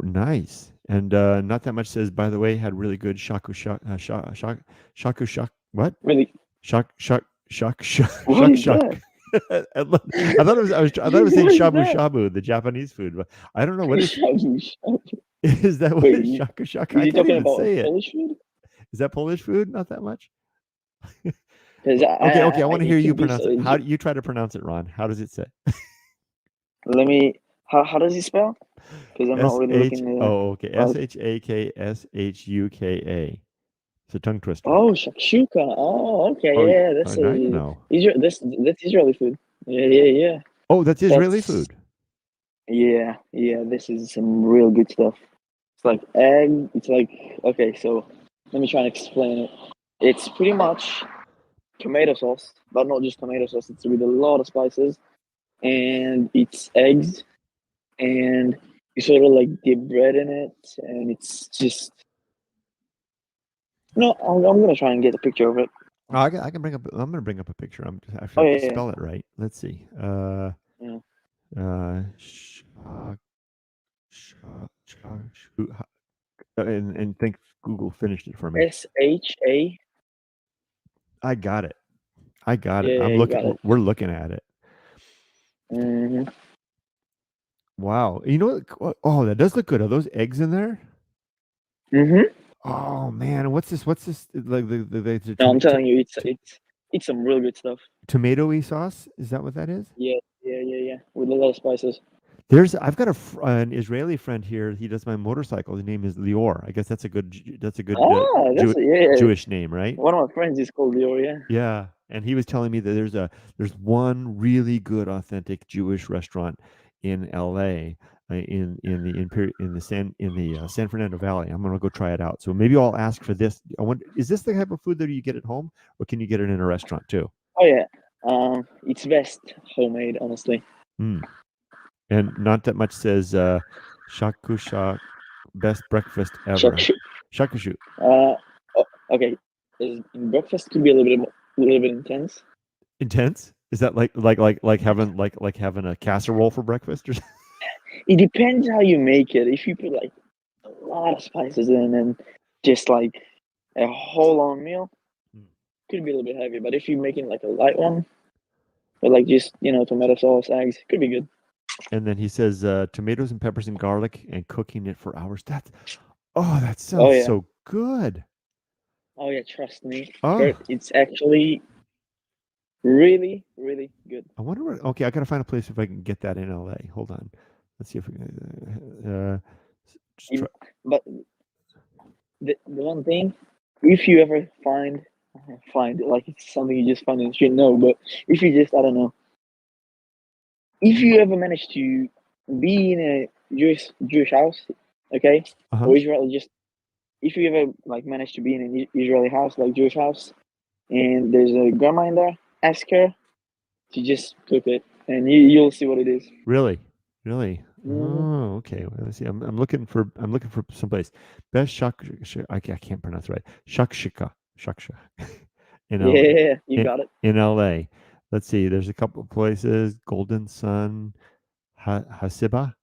nice. And not that much says. By the way, had really good shaku shak. What? Really, what is Shuck. that? I thought it was I thought it was saying What is shabu that? shabu, the Japanese food, but I don't know what is Shabu shabu. is that what Wait, is shaku shak? is I he can't talking even about say it. Polish food? Is that Polish food? Not that much. Because Okay. I want to hear it you could be. pronounce it. How you try to pronounce it, Ron? How does it say? Let me. How does he spell? Because I'm not S really H looking there. oh okay SHAKSHUKA. It's a tongue twister. Oh, shakshuka. Oh, okay. Oh, Yeah, oh, that's now you a know. Israel. That's Israeli food. Yeah. Oh, that's Israeli That's food. yeah. This is some real good stuff. It's like egg. It's like okay. So let me try and explain it. It's pretty much tomato sauce, but not just tomato sauce. It's with a lot of spices, and it's eggs, and you sort of like dip bread in it, and it's just no. I'm gonna try and get a picture of it. Oh, I can bring up. I'm gonna bring up a picture. I'm just actually Oh have to yeah. spell it right. Let's see. Yeah. Shak, shoot, and think Google finished it for me. SHA. I got it. I got it. Yeah, I'm you got looking. it. We're looking at it. Hmm. Wow. You know. Oh, that does look good. Are those eggs in there? Hmm. Oh man, what's this? What's this? Like the No, I'm telling you, it's some real good stuff. tomatoey sauce? Is that what that is? Yeah. With a lot of spices. I've got an Israeli friend here. He does my motorcycle. His name is Lior. I guess that's a good Ah, that's yeah. Jewish name, right? One of my friends is called Leo. Yeah. Yeah, and he was telling me that there's one really good authentic Jewish restaurant in L.A. In the San Fernando Valley. I'm gonna go try it out. So maybe I'll ask for this. I wonder, is this the type of food that you get at home, or can you get it in a restaurant too? Oh yeah. It's best homemade, honestly. Mm. And not that much says shakusha, best breakfast ever. Shakshu. Shakushu. Oh, okay. Breakfast could be a little bit intense. Intense? Is that like having a casserole for breakfast or something? It depends how you make it. If you put like a lot of spices in and just like a whole long meal, could be a little bit heavy. But if you're making like a light one, with like just tomato sauce, eggs, could be good. And then he says tomatoes and peppers and garlic and cooking it for hours. That Oh sounds yeah. so good. Oh yeah. Trust me, Oh, Kurt. It's actually really, really good. I wonder what. Okay, I gotta find a place if I can get that in LA. Hold on. Let's see if we can. Just try. But the one thing, if you ever find it, like it's something you just find in the street, no, but if you just, I don't know, if you ever manage to be in a Jewish house, okay, Uh huh. or Israeli, just if you ever like manage to be in an Israeli house, like Jewish house, and there's a grandma in there, ask her to just cook it, and you'll see what it is. Really? Really? Mm, Oh, okay. Well, let's see. I'm looking for someplace. Best I can't pronounce it right. Shakshika in L yeah, you in, got it. in LA. Let's see. There's a couple of places. Golden Sun, Hasiba.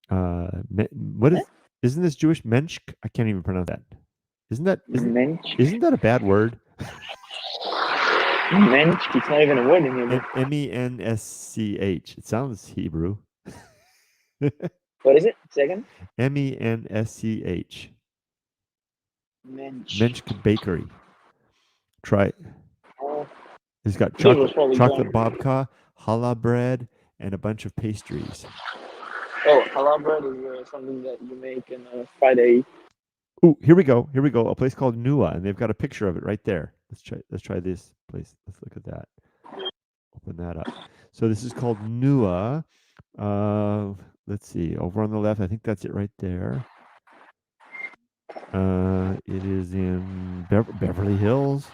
What Eh? is? Isn't this Jewish? Mensch? I can't even pronounce that. Isn't that isn't Mensch, isn't that a bad word? mensch. It's not even a word in Hebrew. Mensch. It sounds Hebrew. What is it? Second, Mensch. mensch. Mensch Bakery. Try. Oh, It's got dude was probably chocolate born. babka, challah bread, and a bunch of pastries. Oh, halal bread is something that you make on a Friday. Oh, here we go. Here we go. A place called Nua, and they've got a picture of it right there. Let's try this place. Let's look at that. Open that up. So this is called Nua. Let's see. Over on the left, I think that's it right there. It is in Beverly Hills.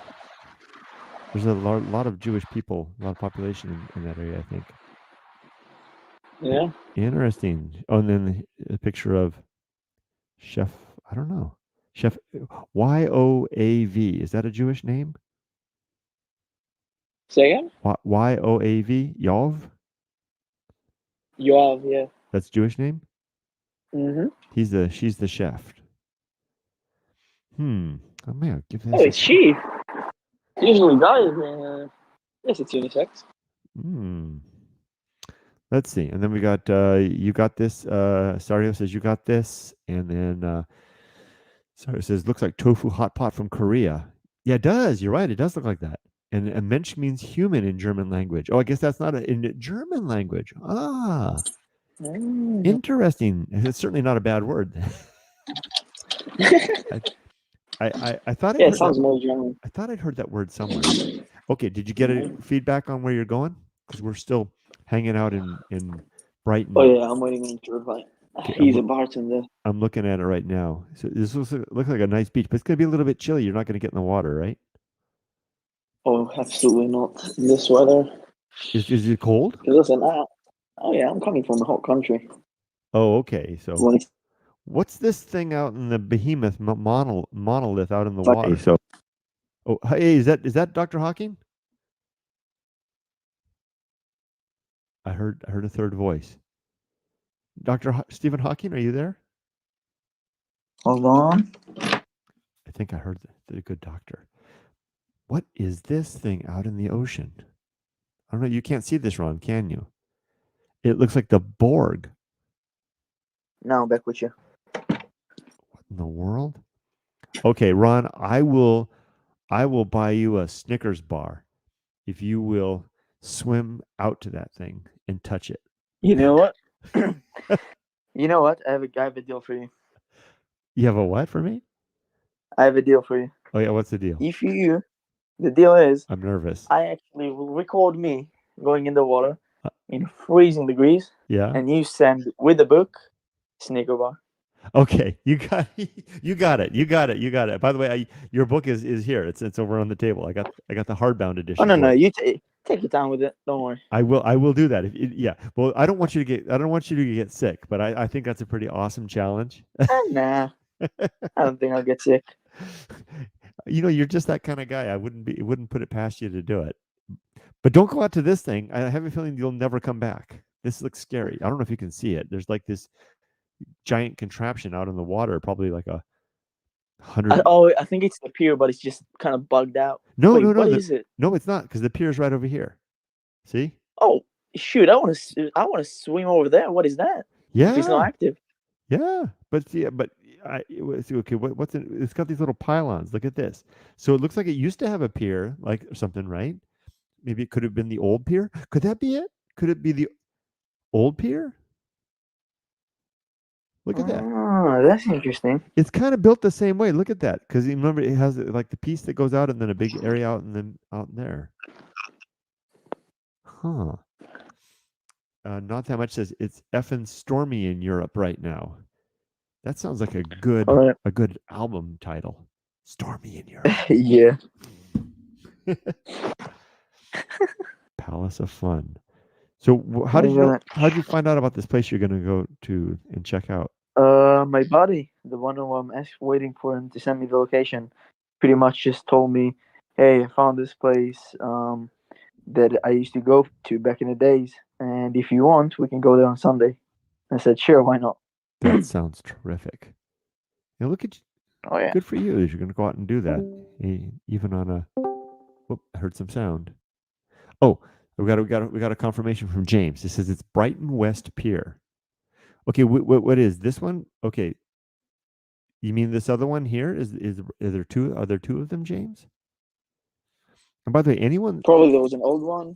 There's a lot of Jewish people, a lot of population in that area, I think. Yeah. Interesting. Oh, and then a picture of Chef, I don't know. Chef Yoav. Is that a Jewish name? Say again? Yoav? Yov? Yoav, yeah. That's a Jewish name? Mm-hmm. She's the chef. Oh man, give Oh, this a it's she. Usually guys. Yes, it's unisex. hmm. Let's see. And then we got you got this. Sario says you got this. And then Sario says looks like tofu hot pot from Korea. Yeah, it does. You're right. It does look like that. And Mensch means human in German language. Oh, I guess that's not in German language. Ah, Mm. interesting. It's certainly not a bad word. I, I thought I'd Yeah, it heard that. sounds more German. I thought I'd heard that word somewhere. Okay, did you get a feedback on where you're going? Because we're still hanging out in Brighton. Oh yeah, I'm waiting on him to reply. Okay, He's a bartender. I'm looking at it right now. So this looks like a nice beach, but it's going to be a little bit chilly. You're not going to get in the water, right? Oh, absolutely not. In this weather. Is it cold? Listen, oh yeah, I'm coming from a hot country. Oh, okay. So When it's what's this thing out in the behemoth monolith out in the like, water? so Oh, hey, is that Dr. Hawking? I heard a third voice. Dr. Stephen Hawking, are you there? hold on. I think I heard the good doctor. What is this thing out in the ocean? I don't know. You can't see this, Ron, can you? It looks like the Borg. Now I'm back with you. What in the world? Okay, Ron, I will buy you a Snickers bar if you will swim out to that thing and touch it. You know what? You know what? I have a deal for you. You have a what for me? I have a deal for you. Oh yeah, what's the deal? If you, the deal is, I'm nervous. I actually will record me going in the water in freezing degrees, Yeah. and you send with the book Snicker bar. Okay, you got you got it. You got it. You got it. By the way, your book is here. It's over on the table. I got the hardbound edition. Oh no, for no, it. you take your time with it. Don't worry. I will do that. Yeah. Well, I don't want you to get sick, but I think that's a pretty awesome challenge. Nah, I don't think I'll get sick. You know, you're just that kind of guy. It wouldn't put it past you to do it. But don't go out to this thing. I have a feeling you'll never come back. This looks scary. I don't know if you can see it. There's like this giant contraption out in the water, probably like 100. I think it's the pier, but it's just kind of bugged out. No, Wait, no, no. what is it? No, it's not because the pier's right over here. See? Oh, shoot! I want to swim over there. What is that? If it's not Yeah, active. yeah. But okay. What's it? It's got these little pylons. Look at this. So it looks like it used to have a pier, like or something, right? Maybe it could have been the old pier. Could that be it? Could it be the old pier? Look at that. Oh, that's interesting. It's kind of built the same way. Look at that, because you remember it has like the piece that goes out and then a big area out and then out there. Huh. Not that much says it's effing stormy in Europe right now. That sounds like a good album title. Stormy in Europe. Yeah. Palace of Fun. So how'd you find out about this place you're gonna go to and check out? My buddy, the one who I'm waiting for him to send me the location, pretty much just told me, "Hey, I found this place that I used to go to back in the days, and if you want, we can go there on Sunday." I said, "Sure, why not?" That sounds terrific. Now look at you. Oh yeah. Good for you. You're gonna go out and do that, even on a. Whoop! I heard some sound. Oh, we got a confirmation from James. It says it's Brighton West Pier. Okay, what is this one? Okay, you mean this other one here? Is there two? Are there two of them, James? And by the way, anyone? Probably there was an old one,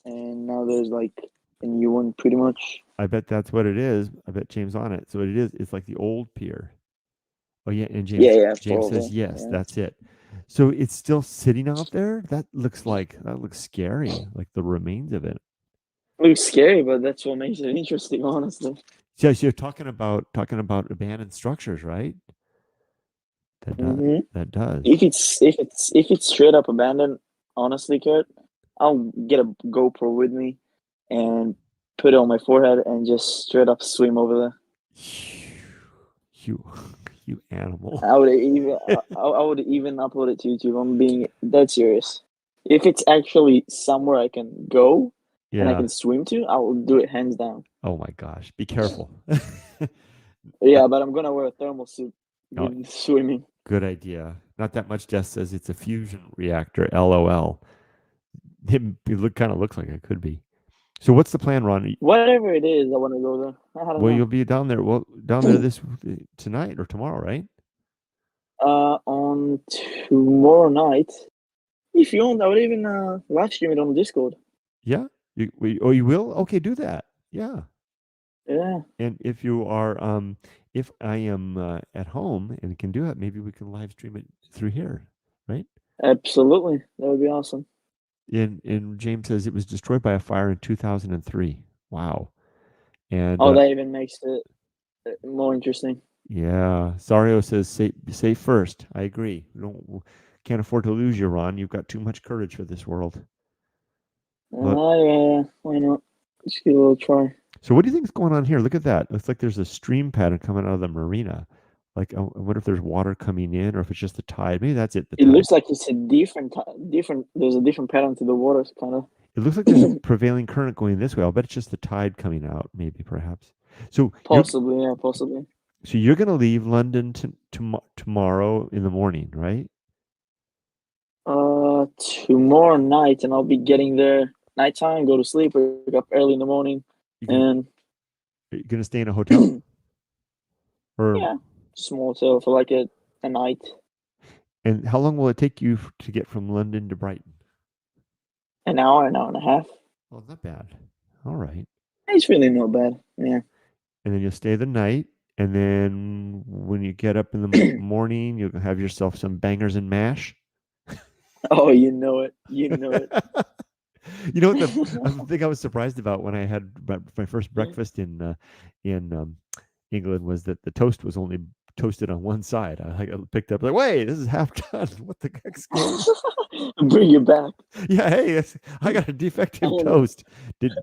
and now there's like a new one, pretty much. I bet that's what it is. I bet James on it. So it is. It's like the old pier. Oh yeah, and Yeah, James yeah, James says probably. yes, Yeah. that's it. So it's still sitting out there. That looks scary, like the remains of it. Looks scary, but that's what makes it interesting, honestly. Yes, you're talking about abandoned structures, right? That does hmm that does. if it's straight up abandoned, honestly, Kurt, I'll get a GoPro with me and put it on my forehead and just straight up swim over You you animal. there. I would even upload it to YouTube. I'm being dead serious. If it's actually somewhere I can go and I Yeah. can swim to, I will do it hands down. Oh my gosh. Be careful. Uh, Yeah, but I'm gonna wear a thermal suit oh, with swimming. good idea. Not that much. Jess says it's a fusion reactor. LOL. It kind of looks like it could be. So what's the plan, Ron? Whatever it is, I want to go there. I don't Well, know. you'll be down there. Well, down there this tonight or tomorrow, right? On tomorrow night, if you want, I would even live stream it on Discord. Yeah. Oh, you will? Okay, do that. Yeah. Yeah, And if I am at home and can do it, maybe we can live stream it through here, right? absolutely. That would be awesome. And James says it was destroyed by a fire in 2003. Wow. And Oh, that even makes it more interesting. yeah, Sario says say first. I agree. We don't can't afford to lose you, Ron. You've got too much courage for this world. But Why not? Just give it a little try. so what do you think is going on here? Look at that. Looks like there's a stream pattern coming out of the marina. Like I wonder if there's water coming in or if it's just the tide. Maybe that's it, the It tide. looks like it's a different. There's a different pattern to the waters, kind of. It looks like there's a prevailing current going this way. I'll bet it's just the tide coming out, maybe perhaps. So you're Possibly, yeah, possibly. so you're going to leave London tomorrow in the morning, right? Tomorrow night, and I'll be getting there nighttime. Go to sleep. Wake up early in the morning, You gonna and are you gonna stay in a hotel or yeah, small hotel for like a night. and how long will it take you to get from London to Brighton? An hour and a half. Oh, not bad. All right. It's really not bad. Yeah. And then you'll stay the night. And then when you get up in the morning, you'll have yourself some bangers and mash. Oh, you know it. You know it. You know what the thing I was surprised about when I had my first breakfast in England was that the toast was only toasted on one side. I picked up like, wait, this is half done. What the heck's going? Bring it back. Yeah, hey, I got a defective Oh, toast. Did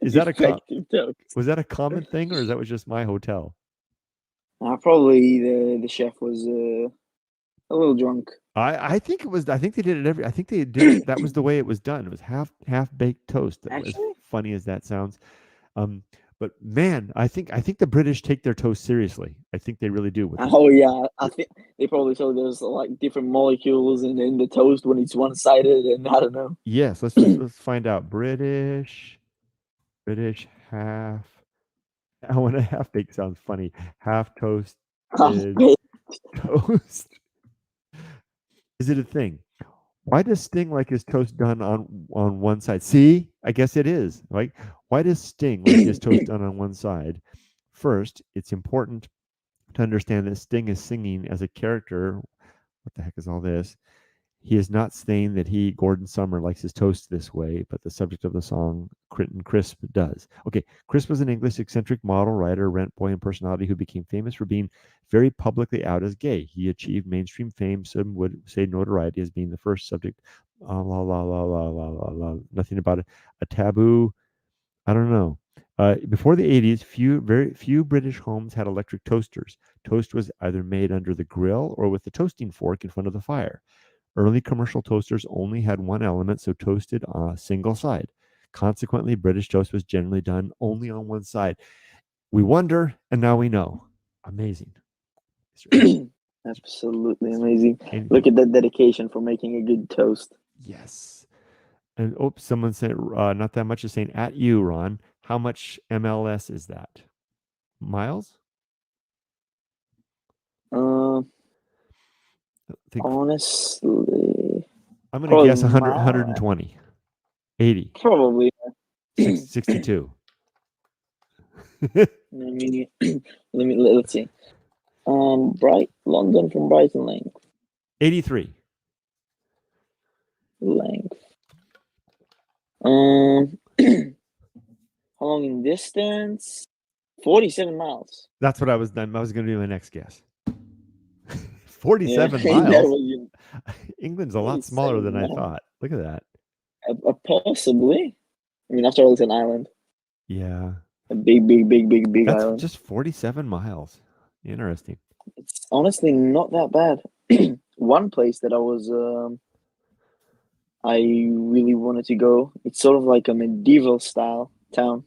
is that defective toast. was that a common thing or is that was just my hotel? Probably the chef was a little drunk. I think it was. I think they did it every. I think they did it. That was the way it was done. It was half baked toast. As Actually, funny as that sounds, um, but man, I think the British take their toast seriously. I think they really do. With oh yeah, I think they probably thought there's like different molecules in the toast when it's one sided, and I don't know. yes, let's find out. British half. I want a half baked sounds funny. Half toasted toast. Is it a thing? Why does Sting like his toast done on one side? See, I guess it is. Right? Why does Sting like his toast done on one side? First, it's important to understand that Sting is singing as a character. What the heck is all this? He is not saying that he, Gordon Summer, likes his toast this way, but the subject of the song, Crinton Crisp, does. Okay, Crisp was an English eccentric model, writer, rent boy, and personality who became famous for being very publicly out as gay. He achieved mainstream fame, some would say notoriety, as being the first subject. Nothing about it. A taboo. I don't know. Before the 80s, very few British homes had electric toasters. Toast was either made under the grill or with the toasting fork in front of the fire. Early commercial toasters only had one element, so toasted on a single side. Consequently, British toast was generally done only on one side. We wonder, and now we know. Amazing. Is there Absolutely amazing. Look anything? at that dedication for making a good toast. Yes. And oops, someone said not that much is saying at you, Ron. How much MLS is that? Miles? Uh, I think honestly, I'm going to probably guess 100, 120, 80, probably. 62. Let me let's see. London from Brighton length. 83. Length. Um, how long in distance? 47 miles. That's what I was going to be my next guess. Yeah, 47 that miles. was England's a lot smaller than I thought. Look at that. Possibly. I mean, after all, it's an island. Yeah. A big That's island. just 47 miles. Interesting. It's honestly not that bad. One place that I really wanted to go. It's sort of like a medieval style town,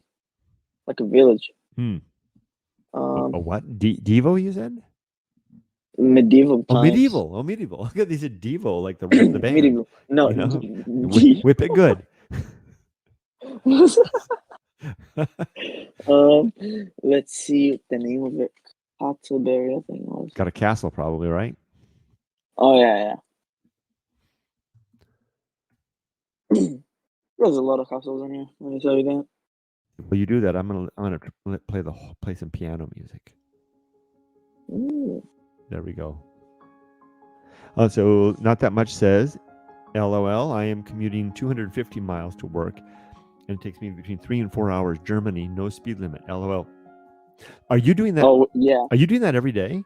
like a village. A Um, what? Devo, you said? medieval Oh, times. medieval. Oh, medieval. Look at these Devo, like the band. Medieval. No, You know? Whip it good. let's see the name of it. Castleberry, I think it was. Got a castle, probably, right? Oh yeah. There's a lot of castles in here. Let me tell you that. Well, you do that. I'm gonna play some piano music. Ooh. There we go. So not that much says, LOL. I am commuting 250 miles to work, and it takes me between 3 and 4 hours. Germany, no speed limit. LOL. Are you doing that? Oh yeah. Are you doing that every day?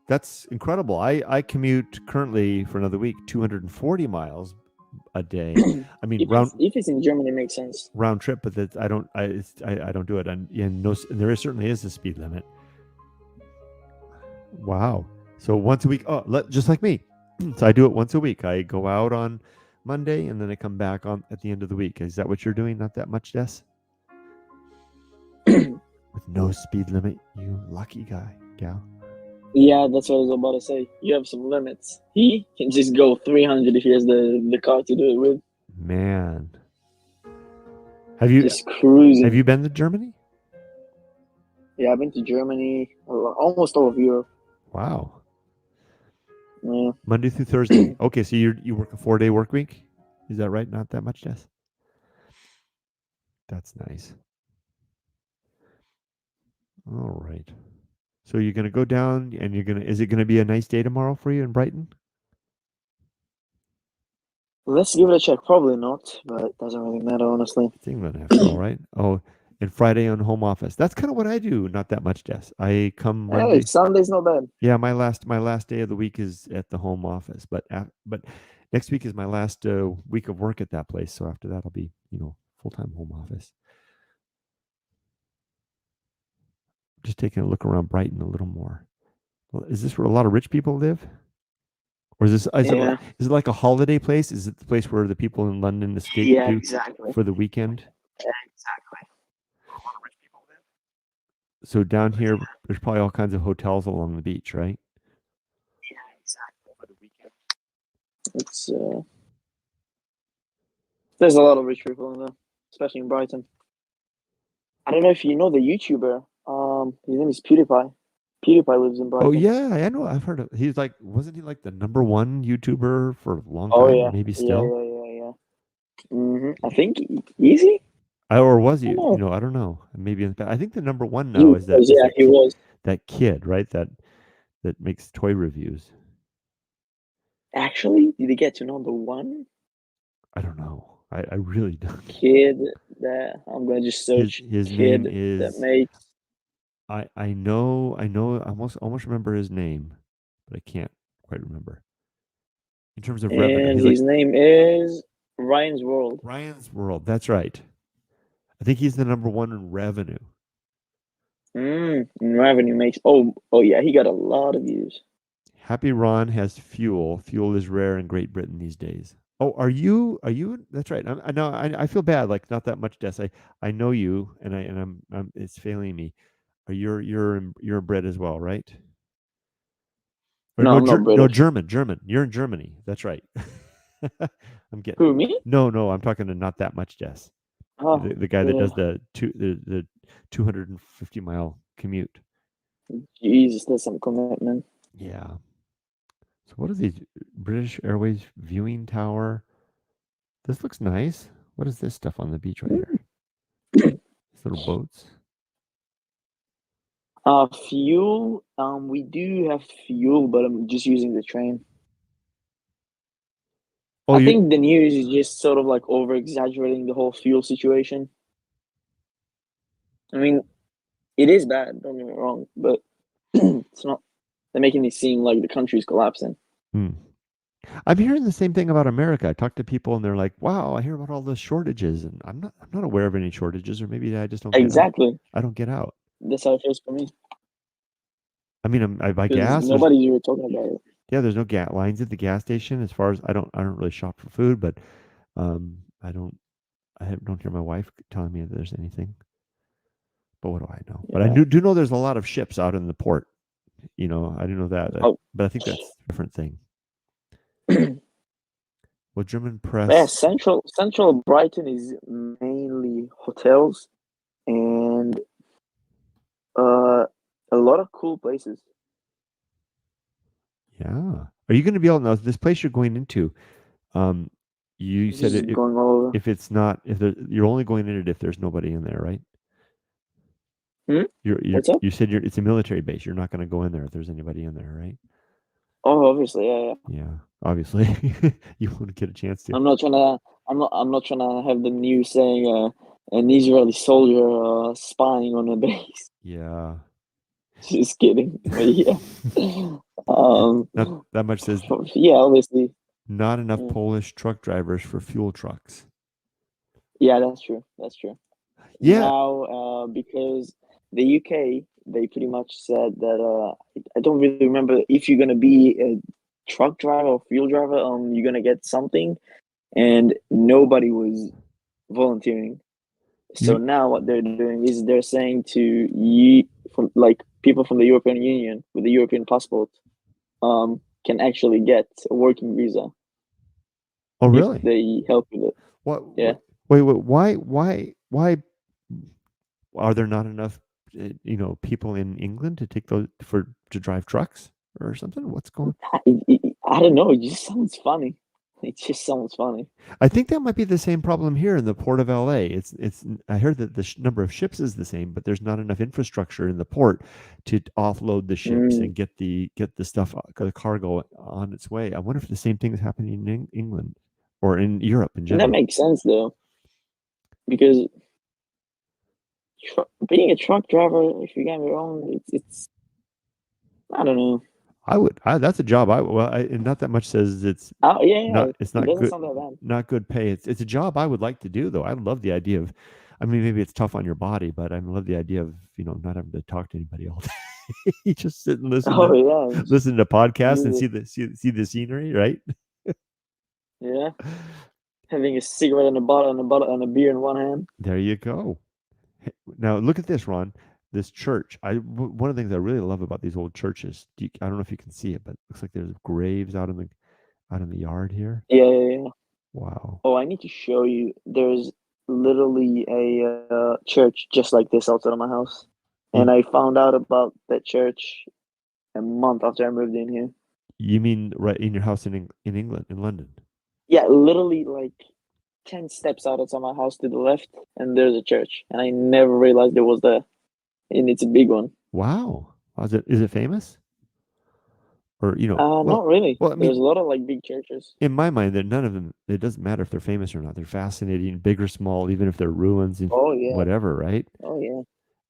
That's incredible. I commute currently for another week 240 miles a day. I mean, if it's in Germany, it makes sense. Round trip, but that I don't do it. And no, there certainly is a speed limit. Wow. So once a week. Oh, just like me. So I do it once a week. I go out on Monday and then I come back on at the end of the week. Is that what you're doing? Not that much, Des? With no speed limit, you lucky guy, gal. Yeah, that's what I was about to say. You have some limits. He can just go 300 if he has the car to do it with. Man. Have you just cruising? Have you been to Germany? Yeah, I've been to Germany, almost all of Europe. Wow. Yeah. Monday through Thursday. Okay, so you work a 4-day work week? Is that right? Not that much, Des? That's nice. All right. So you're going to go down and is it going to be a nice day tomorrow for you in Brighton? Let's give it a check. Probably not, but it doesn't really matter, honestly. It's England after all, right? Oh, and Friday on home office. That's kind of what I do. Not that much, Des. I come Monday. Hey, Sunday's not bad. Yeah, my last day of the week is at the home office, but next week is my last week of work at that place. So after that, I'll be full-time home office. Just taking a look around Brighton a little more. Well, is this where a lot of rich people live? Or is it like a holiday place? Is it the place where the people in London escape to exactly. for the weekend? Yeah, exactly. So down here, there's probably all kinds of hotels along the beach, right? Yeah, exactly. For the weekend. It's there's a lot of rich people in there, especially in Brighton. I don't know if you know the YouTuber. His name is PewDiePie. PewDiePie lives in Brighton. Oh yeah, I know. I've heard of. Wasn't he like the number one YouTuber for a long time? Oh yeah, maybe still. Yeah. I think easy. Or was he? I don't know. Maybe I think the number one now is that. He was that kid, right? That makes toy reviews. Actually, did he get to number one? I don't know. I really don't. Kid that I'm gonna just search. His kid name is. That makes. I know. I almost remember his name, but I can't quite remember. In terms of revenue, And his name is Ryan's World. Ryan's World. That's right. I think he's the number one in revenue. Revenue makes. Oh yeah, he got a lot of views. Happy Ron has fuel. Fuel is rare in Great Britain these days. Oh, are you? That's right. I know. I feel bad. Like not that much, Des. I know you, and I'm. It's failing me. You're bred as well, right? Or No, I'm not British. No, German. You're in Germany. That's right. I'm getting. Who, me? No, I'm talking to not that much, Des. Oh, the guy that does the 250 mile commute. Jesus, that's some commitment. Yeah. So what are these? British Airways viewing tower. This looks nice. What is this stuff on the beach right here? These little boats. Fuel. We do have fuel, but I'm just using the train. Oh, I you think the news is just sort of like over exaggerating the whole fuel situation. I mean, it is bad. Don't get me wrong, but it's not. They're making it seem like the country's collapsing. hmm. I'm hearing the same thing about America. I talk to people and they're like, "Wow, I hear about all the shortages," and I'm not aware of any shortages, or maybe I just don't get out. Exactly. I don't get out. That's how it feels for me I mean, I buy because gas. nobody's really talking about it. There's no gas lines at the gas station. As far as I don't really shop for food, but I don't hear my wife telling me that there's anything. But what do I know? But I Yeah. do know there's a lot of ships out in the port. I didn't know that, Oh, but I think that's a different thing. Well, German yeah. press. Central Brighton is mainly hotels and uh a lot of cool places. Yeah. Are you going to be able to know this place you're going into? Um, you said Just going all over. if it's not if there, you're only going in it if there's nobody in there, right? Hmm? What's up? You said it's a military base. You're not going to go in there if there's anybody in there, right? Oh, obviously, yeah, yeah. Yeah, obviously you wouldn't get a chance to. I'm not trying to. I'm not trying to have the news saying an Israeli soldier spying on a base. Yeah. Just kidding, but yeah. Um, Not that much says yeah, obviously. not enough Yeah. Polish truck drivers for fuel trucks. Yeah, that's true. That's true. Yeah. Now, because the UK, they pretty much said that I don't really remember if you're gonna be a truck driver or fuel driver, you're gonna get something, and nobody was volunteering. So You now what they're doing is they're saying to you, from like people from the European Union with the European passport, can actually get a working visa Oh, if really? they help with it. What, Yeah. what wait, why are there not enough people in England to take those to drive trucks or something? What's going I don't know. It just sounds funny. It just sounds funny. I think that might be the same problem here in the port of LA. It's I heard that the number of ships is the same, but there's not enough infrastructure in the port to offload the ships Mm, and get the stuff, the cargo on its way. I wonder if the same thing is happening in England or in Europe in and that general. makes sense though, because being a truck driver, if you get me wrong, it's I don't know. That's a job and not that much says Oh yeah, yeah. it's It not doesn't good sound that bad. not good pay. It's a job I would like to do though. I love the idea of I mean maybe it's tough on your body, but I love the idea of, not having to talk to anybody all day. You just sit and Oh yeah, listen to podcasts and music. see the scenery, right? Yeah, having a cigarette and and a beer in one hand. There you go. Now look at this, Ron. This church. One of the things I really love about these old churches. I don't know if you can see it, but it looks like there's graves out in the yard here. Yeah, yeah, yeah. Wow. Oh, I need to show you. There's literally a church just like this outside of my house, and In I found out about that church a month after I moved in here. You mean right in your house in England, in London? Yeah, literally like 10 steps outside my house to the left, and there's a church, and I never realized it was there, and it's a big one. Wow. Is it famous? Or Not really. well, I There's mean, a lot of like big churches. in my mind, that none of them. It doesn't matter if they're famous or not. They're fascinating, big or small, even if they're ruins and Oh yeah, whatever, right? oh yeah.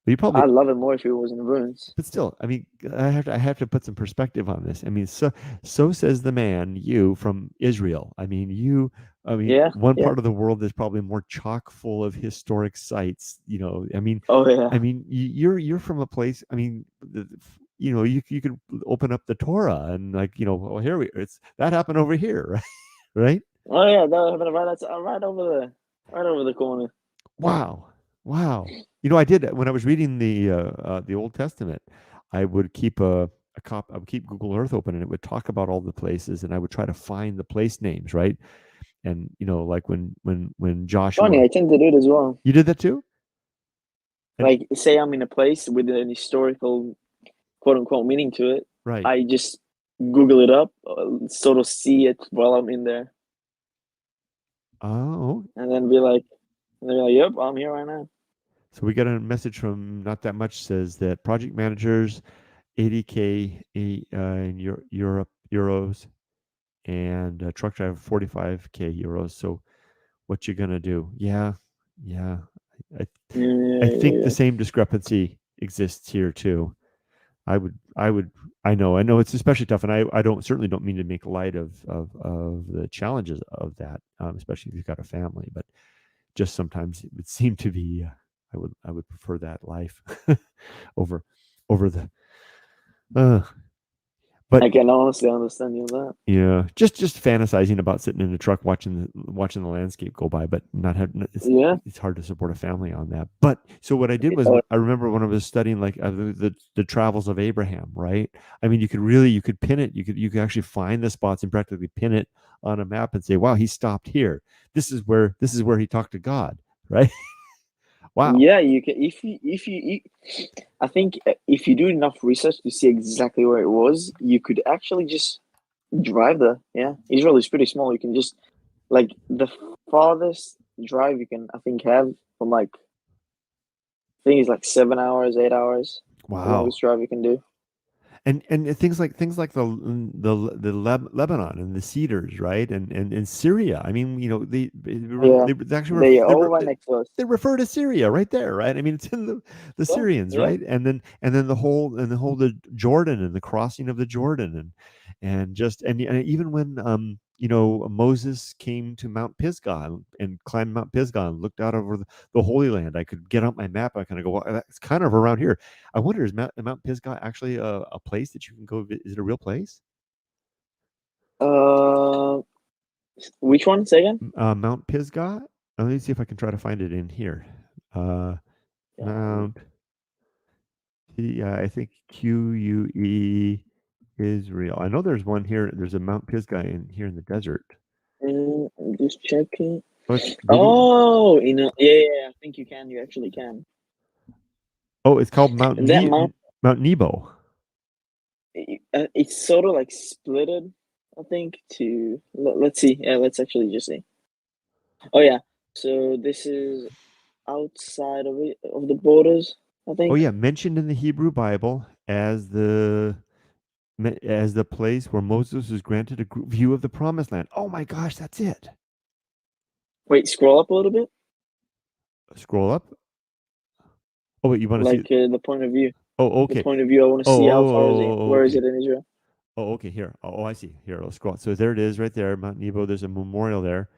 But you probably I'd love it more if it was in ruins. But still, I mean, I have to put some perspective on this. I mean, so says the man, you from Israel. I mean, Yeah, one yeah. part of the world that's probably more chock full of historic sites. I mean, Oh yeah. you're from a place. I mean, you could open up the Torah and well, here it's that happened over here, right? Right? Oh yeah. That happened right. That's right over there, right over the corner. Wow. Wow. I did when I was reading the Old Testament, I would keep I would keep Google Earth open and it would talk about all the places and I would try to find the place names, right? And like when Funny, Joshua I tend to do it as well. You did that too? And Like, say I'm in a place with an historical quote unquote meaning to it. right. I just Google it up, sort of see it while I'm in there, Oh, and then be like, "Yep, I'm here right now." So we got a message from Not That Much says that project managers 80K in Europe euros, and truck driver 45K euros. So what you gonna do? Yeah, yeah. I I think the Yeah, same discrepancy exists here too. I would I know it's especially tough, and I don't certainly don't mean to make light of the challenges of that, especially if you've got a family, but just sometimes it would seem to be I would prefer that life over over the uh, but I can honestly understand you on that. yeah, just fantasizing about sitting in a truck watching the landscape go by, but not having Yeah. it's hard to support a family on that. But so what I did was Oh, I remember when I was studying like the travels of Abraham, right? I mean, you could pin it, you could actually find the spots and practically pin it on a map and say, wow, he stopped here. This is where he talked to God, right? Wow. yeah, you can I think if you do enough research to see exactly where it was, you could actually just drive there. Yeah, Israel is pretty small. You can just like the farthest drive you can I think have from like I think it's like 7 hours, 8 hours. The Wow. longest drive you can do. And things like the Lebanon and the cedars, right? And Syria. I mean, Yeah, they actually they are all right next to us. they refer to Syria right there, right? I mean, it's in the Yeah, Syrians, yeah, right? And then the Jordan and the crossing of the Jordan and even when Moses came to Mount Pisgah and climbed Mount Pisgah and looked out over the Holy Land, I could get out my map. I kind of go, well, that's kind of around here. I wonder, is Mount Pisgah actually a place that you can go? Is it a real place? Uh, which one? Say again. Mount Pisgah. Let me see if I can try to find it in here. Uh, Yeah. Mount. Yeah, I think QUE Israel. I know there's one here. There's a Mount Pisgah in here in the desert. I'm just checking. Oh, it's Google. Oh, yeah, yeah, yeah, I think you can. You actually can. Oh, it's called That mount, Mount Nebo. it's sort of like splitted, I think. Let's see. Yeah, let's actually just see. Oh yeah. So this is outside of the borders, I Oh think. yeah, mentioned in the Hebrew Bible as the place where Moses was granted a view of the promised land. Oh my gosh, that's it. Wait, scroll up a little bit. Scroll up. Oh wait, you want to see? Like the point of view. Oh The okay. point of view. I want to Oh see how oh far is it. oh, Where is okay. it in Israel? Oh okay. Here. Oh I see. Here, let's scroll. So there it is, right there, Mount Nebo. There's a memorial there.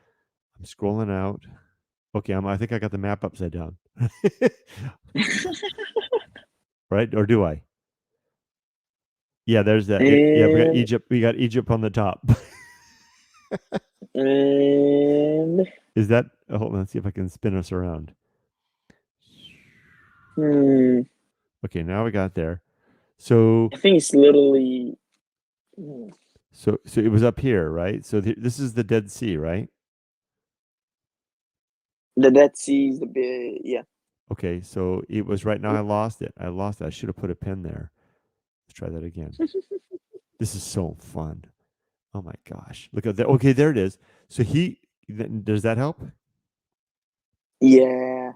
I'm scrolling out. Okay, I think I got the map upside down. Right? Or do I? Yeah, there's that. Yeah, we got And Egypt. We got Egypt on the top. and Is that? Hold on. Let's see if I can spin us around. hmm, Okay, now we got there. So I think it's literally hmm, so it was up here, right? So this is the Dead Sea, right? the Dead Sea is the big. Yeah. Okay, so it was right now. I lost it. I lost it. I should have put a pin there. Let's try that again. This is so fun. Oh my gosh! Look at that. Okay, there it is. So does that help? Yeah.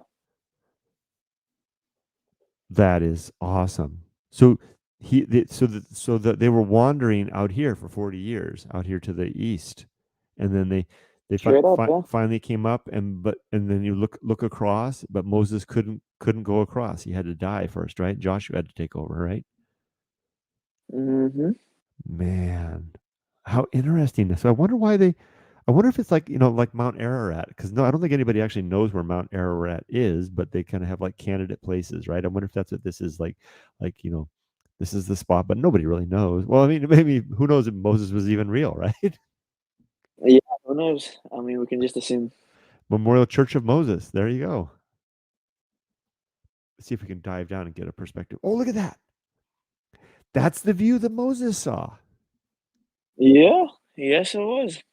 That is awesome. So they were wandering out here for 40 years, out here to the east, and then they Straight up. Yeah. finally came up, and then you look across, but Moses couldn't go across. He had to die first, right? Joshua had to take over, right? Mm-hmm. Man, how interesting. So I wonder if it's like, like Mount Ararat, because no, I don't think anybody actually knows where Mount Ararat is, but they kind of have like candidate places, right? I wonder if that's what this is like, this is the spot, but nobody really knows. Well, I mean, maybe who knows if Moses was even real, right? Yeah. Who knows? I mean, we can just assume. Memorial Church of Moses. There you go. Let's see if we can dive down and get a perspective. Oh, look at that. That's the view that Moses saw. Yeah. Yes, it was.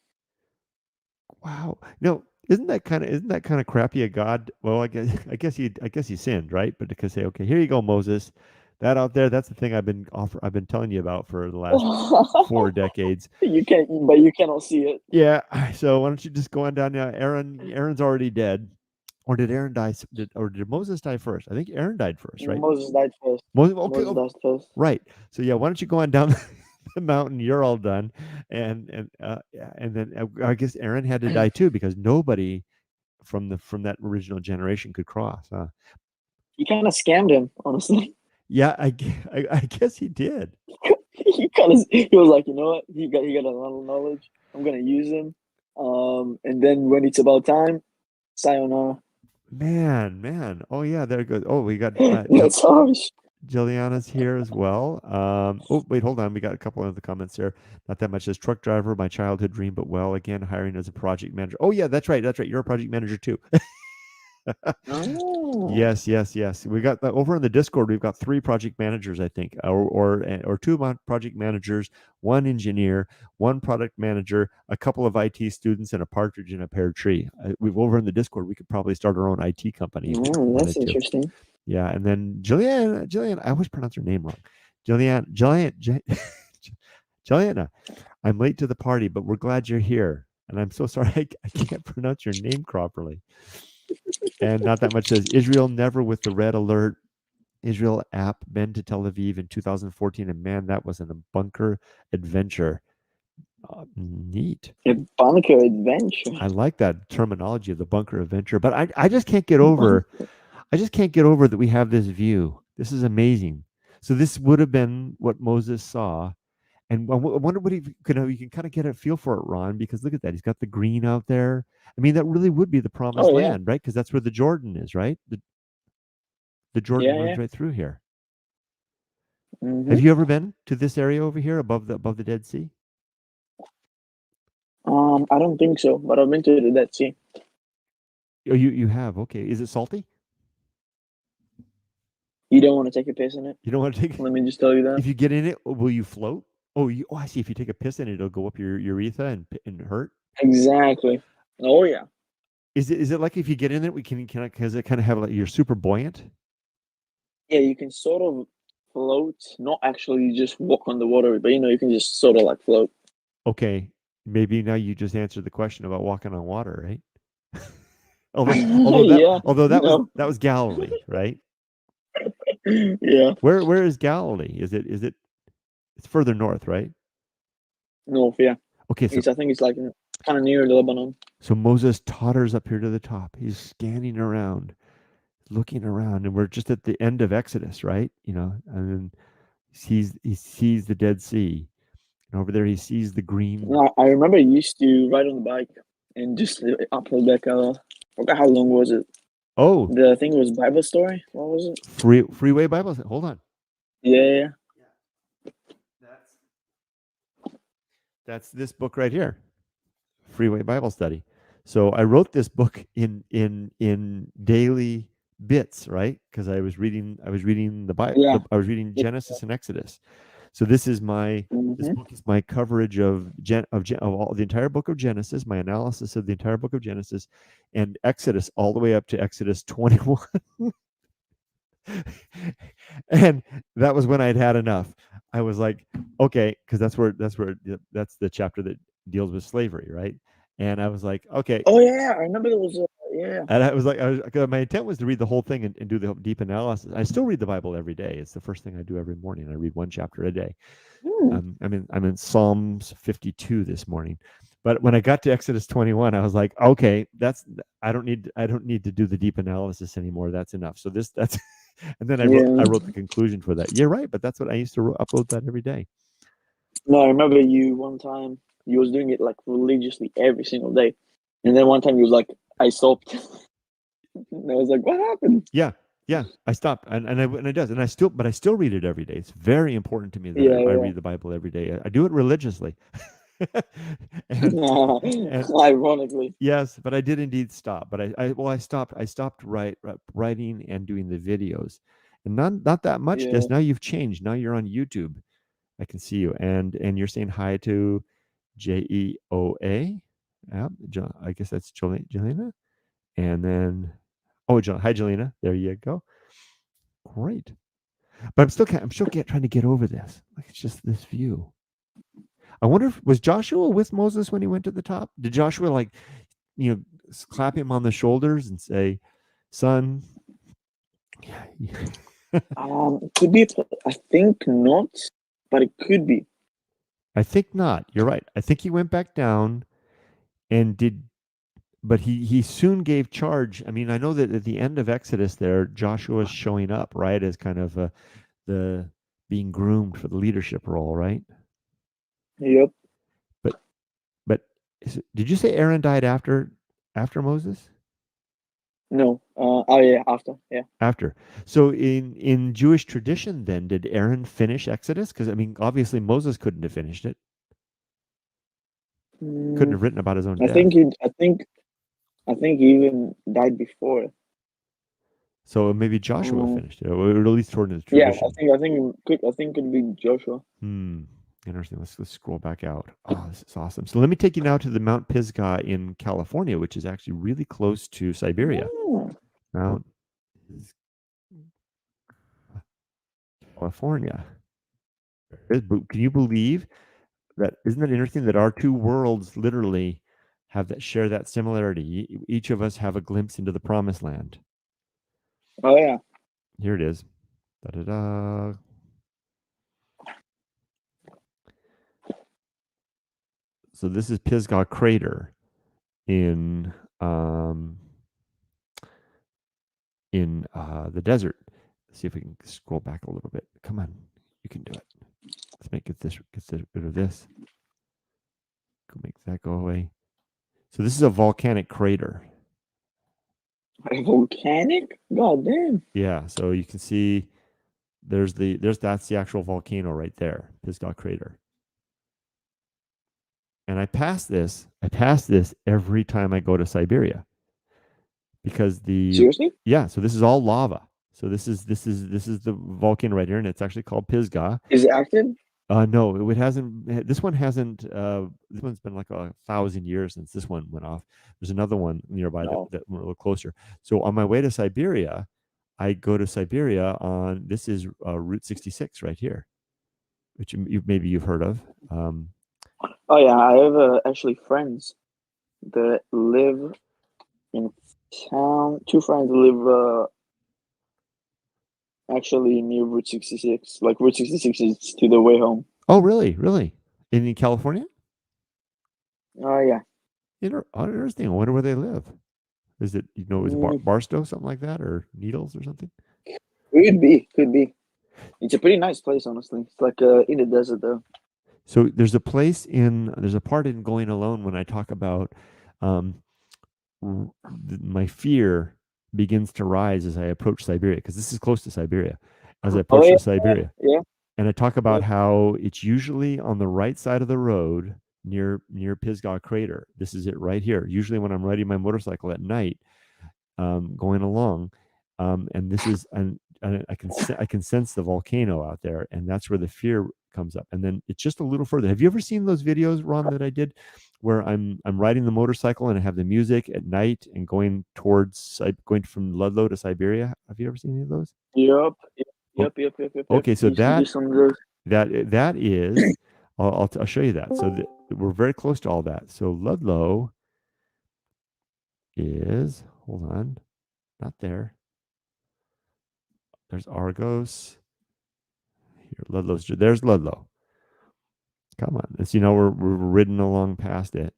Wow. No, isn't that kind of crappy of God? Well, I guess he sinned, right? But to say, okay, here you go, Moses. That out there, that's the thing I've been telling you about for the last 4 decades. You but you cannot see it. Yeah. So why don't you just go on down now? Aaron's already dead. Or did Aaron die? Or did Moses die first? I think Aaron died first, right? Moses died first. Moses, okay, Moses died first. right. So yeah, why don't you go on down the mountain? You're all done, and then I guess Aaron had to die too because nobody from that original generation could cross. Huh? He kind of scammed him, honestly. Yeah, I guess he did. He was like, you know what? He got a lot of knowledge. I'm gonna use him. And then when it's about time, sayonara. Man. Oh yeah, there it goes. Oh, we got That's harsh. Jilliana's here as well. Oh, wait, hold on. We got a couple of the comments there. Not that much. Says truck driver, my childhood dream, but well, again, hiring as a project manager. Oh yeah, that's right. You're a project manager too. Oh. Yes. We got over in the Discord. We've got 3 project managers, I think, or 2 project managers, 1 engineer, 1 product manager, a couple of IT students, and a partridge in a pear tree. We've over in the Discord. We could probably start our own IT company if we That's wanted to. interesting. Yeah, and then Jillian, I always pronounce her name wrong. Jilliana, I'm late to the party, but we're glad you're here. And I'm so sorry I can't pronounce your name properly. And not that much says Israel never with the red alert. Israel app been to Tel Aviv in 2014, and man, that was a bunker adventure. Neat. A bunker adventure. I like that terminology of the bunker adventure, but I just can't get over. I just can't get over that we have this view. This is amazing. So this would have been what Moses saw. And I wonder what you can kind of get a feel for it, Ron, because look at that. He's got the green out there. I mean, that really would be the promised land, right? Because that's where the Jordan is, right? The Jordan runs right through here. Mm-hmm. Have you ever been to this area over here above the Dead Sea? I don't think so, but I've been to the Dead Sea. Oh, you have. Okay. Is it salty? You don't want to take a piss in it. You don't want to take it? Let me just tell you that. If you get in it, will you float? Oh, I see. If you take a piss in it, it'll go up your urethra and hurt. Exactly. Oh yeah. Is it like if you get in it, does it kind of have like you're super buoyant? Yeah, you can sort of float, not actually just walk on the water, but you can just sort of like float. Okay, maybe now you just answered the question about walking on water, right? although that was Galilee, right? Yeah. Where is Galilee? Is it it's further north, right? North, yeah. Okay, so I think it's like kind of near Lebanon. So Moses totters up here to the top. He's scanning around, looking around, and we're just at the end of Exodus, right? And then he sees the Dead Sea, and over there he sees the green. I remember I used to ride on the bike and just uphill back. I forgot how long was it. Oh, the thing was Bible story. What was it? Freeway Bible. Hold on. Yeah. That's this book right here, Freeway Bible Study. So I wrote this book in daily bits, right? Because I was reading the Bible. Yeah. I was reading Genesis and Exodus. So this is this book is my coverage of all the entire book of Genesis, my analysis of the entire book of Genesis, and Exodus all the way up to Exodus 21. And that was when I'd had enough. I was like, okay, because that's the chapter that deals with slavery, right? And I was like, okay. Oh yeah, I remember there was yeah. And I was like, my intent was to read the whole thing and do the deep analysis. I still read the Bible every day. It's the first thing I do every morning. I read 1 chapter a day. I'm in Psalms 52 this morning. But when I got to Exodus 21, I was like, okay, I don't need to do the deep analysis anymore. That's enough. So that's and then I wrote the conclusion for that. You're right, but that's what I used to upload that every day. No, I remember you one time. You was doing it like religiously every single day, and then one time you was like, "I stopped." And I was like, "What happened?" Yeah, I stopped, and it does, and I still read it every day. It's very important to me that I read the Bible every day. I do it religiously. and ironically, yes, but I did indeed stop. But I stopped writing and doing the videos, and not that much. Just now you've changed. Now you're on YouTube. I can see you, and you're saying hi to JEOA. Yeah, I guess that's Jelena, and then John, hi Jelena. There you go. Great, but I'm still trying to get over this. Like it's just this view. I wonder if was Joshua with Moses when he went to the top? Did Joshua clap him on the shoulders and say, Son. Could be. I think not, but it could be. I think not. You're right. I think he went back down and did, but he soon gave charge. I mean, I know that at the end of Exodus, there Joshua's showing up, right, as kind of the being groomed for the leadership role, right? Yep. But but did you say Aaron died after Moses? No. Oh yeah. After. Yeah. After. So in Jewish tradition, then did Aaron finish Exodus? Because I mean, obviously Moses couldn't have finished it. Couldn't Mm, have written about his own I think death. he. I think he even died before. So maybe Joshua Um. finished it, or at least according to the Yeah. tradition. I think it could. I think it could be Joshua. Interesting. Let's scroll back out. Oh, this is awesome. So let me take you now to the Mount Pisgah in California, which is actually really close to Siberia. Oh. Mount California. Can you believe that? Isn't that interesting that our two worlds literally have that share that similarity? Each of us have a glimpse into the promised land. Oh yeah. Here it is. Da da da. So this is Pisgah Crater in the desert. Let's see if we can scroll back a little bit. Come on, you can do it. Let's make it this. Get rid of this. Go make that go away. So this is a volcanic crater. Volcanic? God damn. Yeah. So you can see that's the actual volcano right there, Pisgah Crater. And I pass this every time I go to Siberia because Seriously? so this is all lava. So this is the volcano right here, and it's actually called Pisgah. Is it active? No, it hasn't. This one hasn't. This one's been like 1,000 years since this one went off. There's another one nearby No. that we're a little closer. So on my way to Siberia, I go to Siberia on this is Route 66 right here, which maybe you've heard of. Oh yeah, I have actually friends that live in town. Two friends live actually near Route 66. Like Route 66 is to the way home. Oh, really? Really? In California? Oh yeah. Interesting. I wonder where they live. Is it is it Mm, Barstow, something like that, or Needles or something? could be. Could be. It's a pretty nice place, honestly. It's like in the desert though. So there's a part in Going Alone when I talk about um, my fear begins to rise as I approach Siberia, because this is close to Siberia. As I Oh approach yeah, to Siberia, yeah, and I talk about yeah. how it's usually on the right side of the road near Pisgah Crater. This is it right here. Usually when I'm riding my motorcycle at night, going along, and this is and I can sense the volcano out there, and that's where the fear comes up. And then it's just a little further. Have you ever seen those videos, Ron, that I did, where I'm riding the motorcycle and I have the music at night and going from Ludlow to Siberia? Have you ever seen any of those? Yep, O- yep. Okay, so Used to do some of those. that is, I'll show you that. So we're very close to all that. So Ludlow is, hold on, not there. There's Argos. Here, there's Ludlow. Come on. As you know, we're ridden along past it.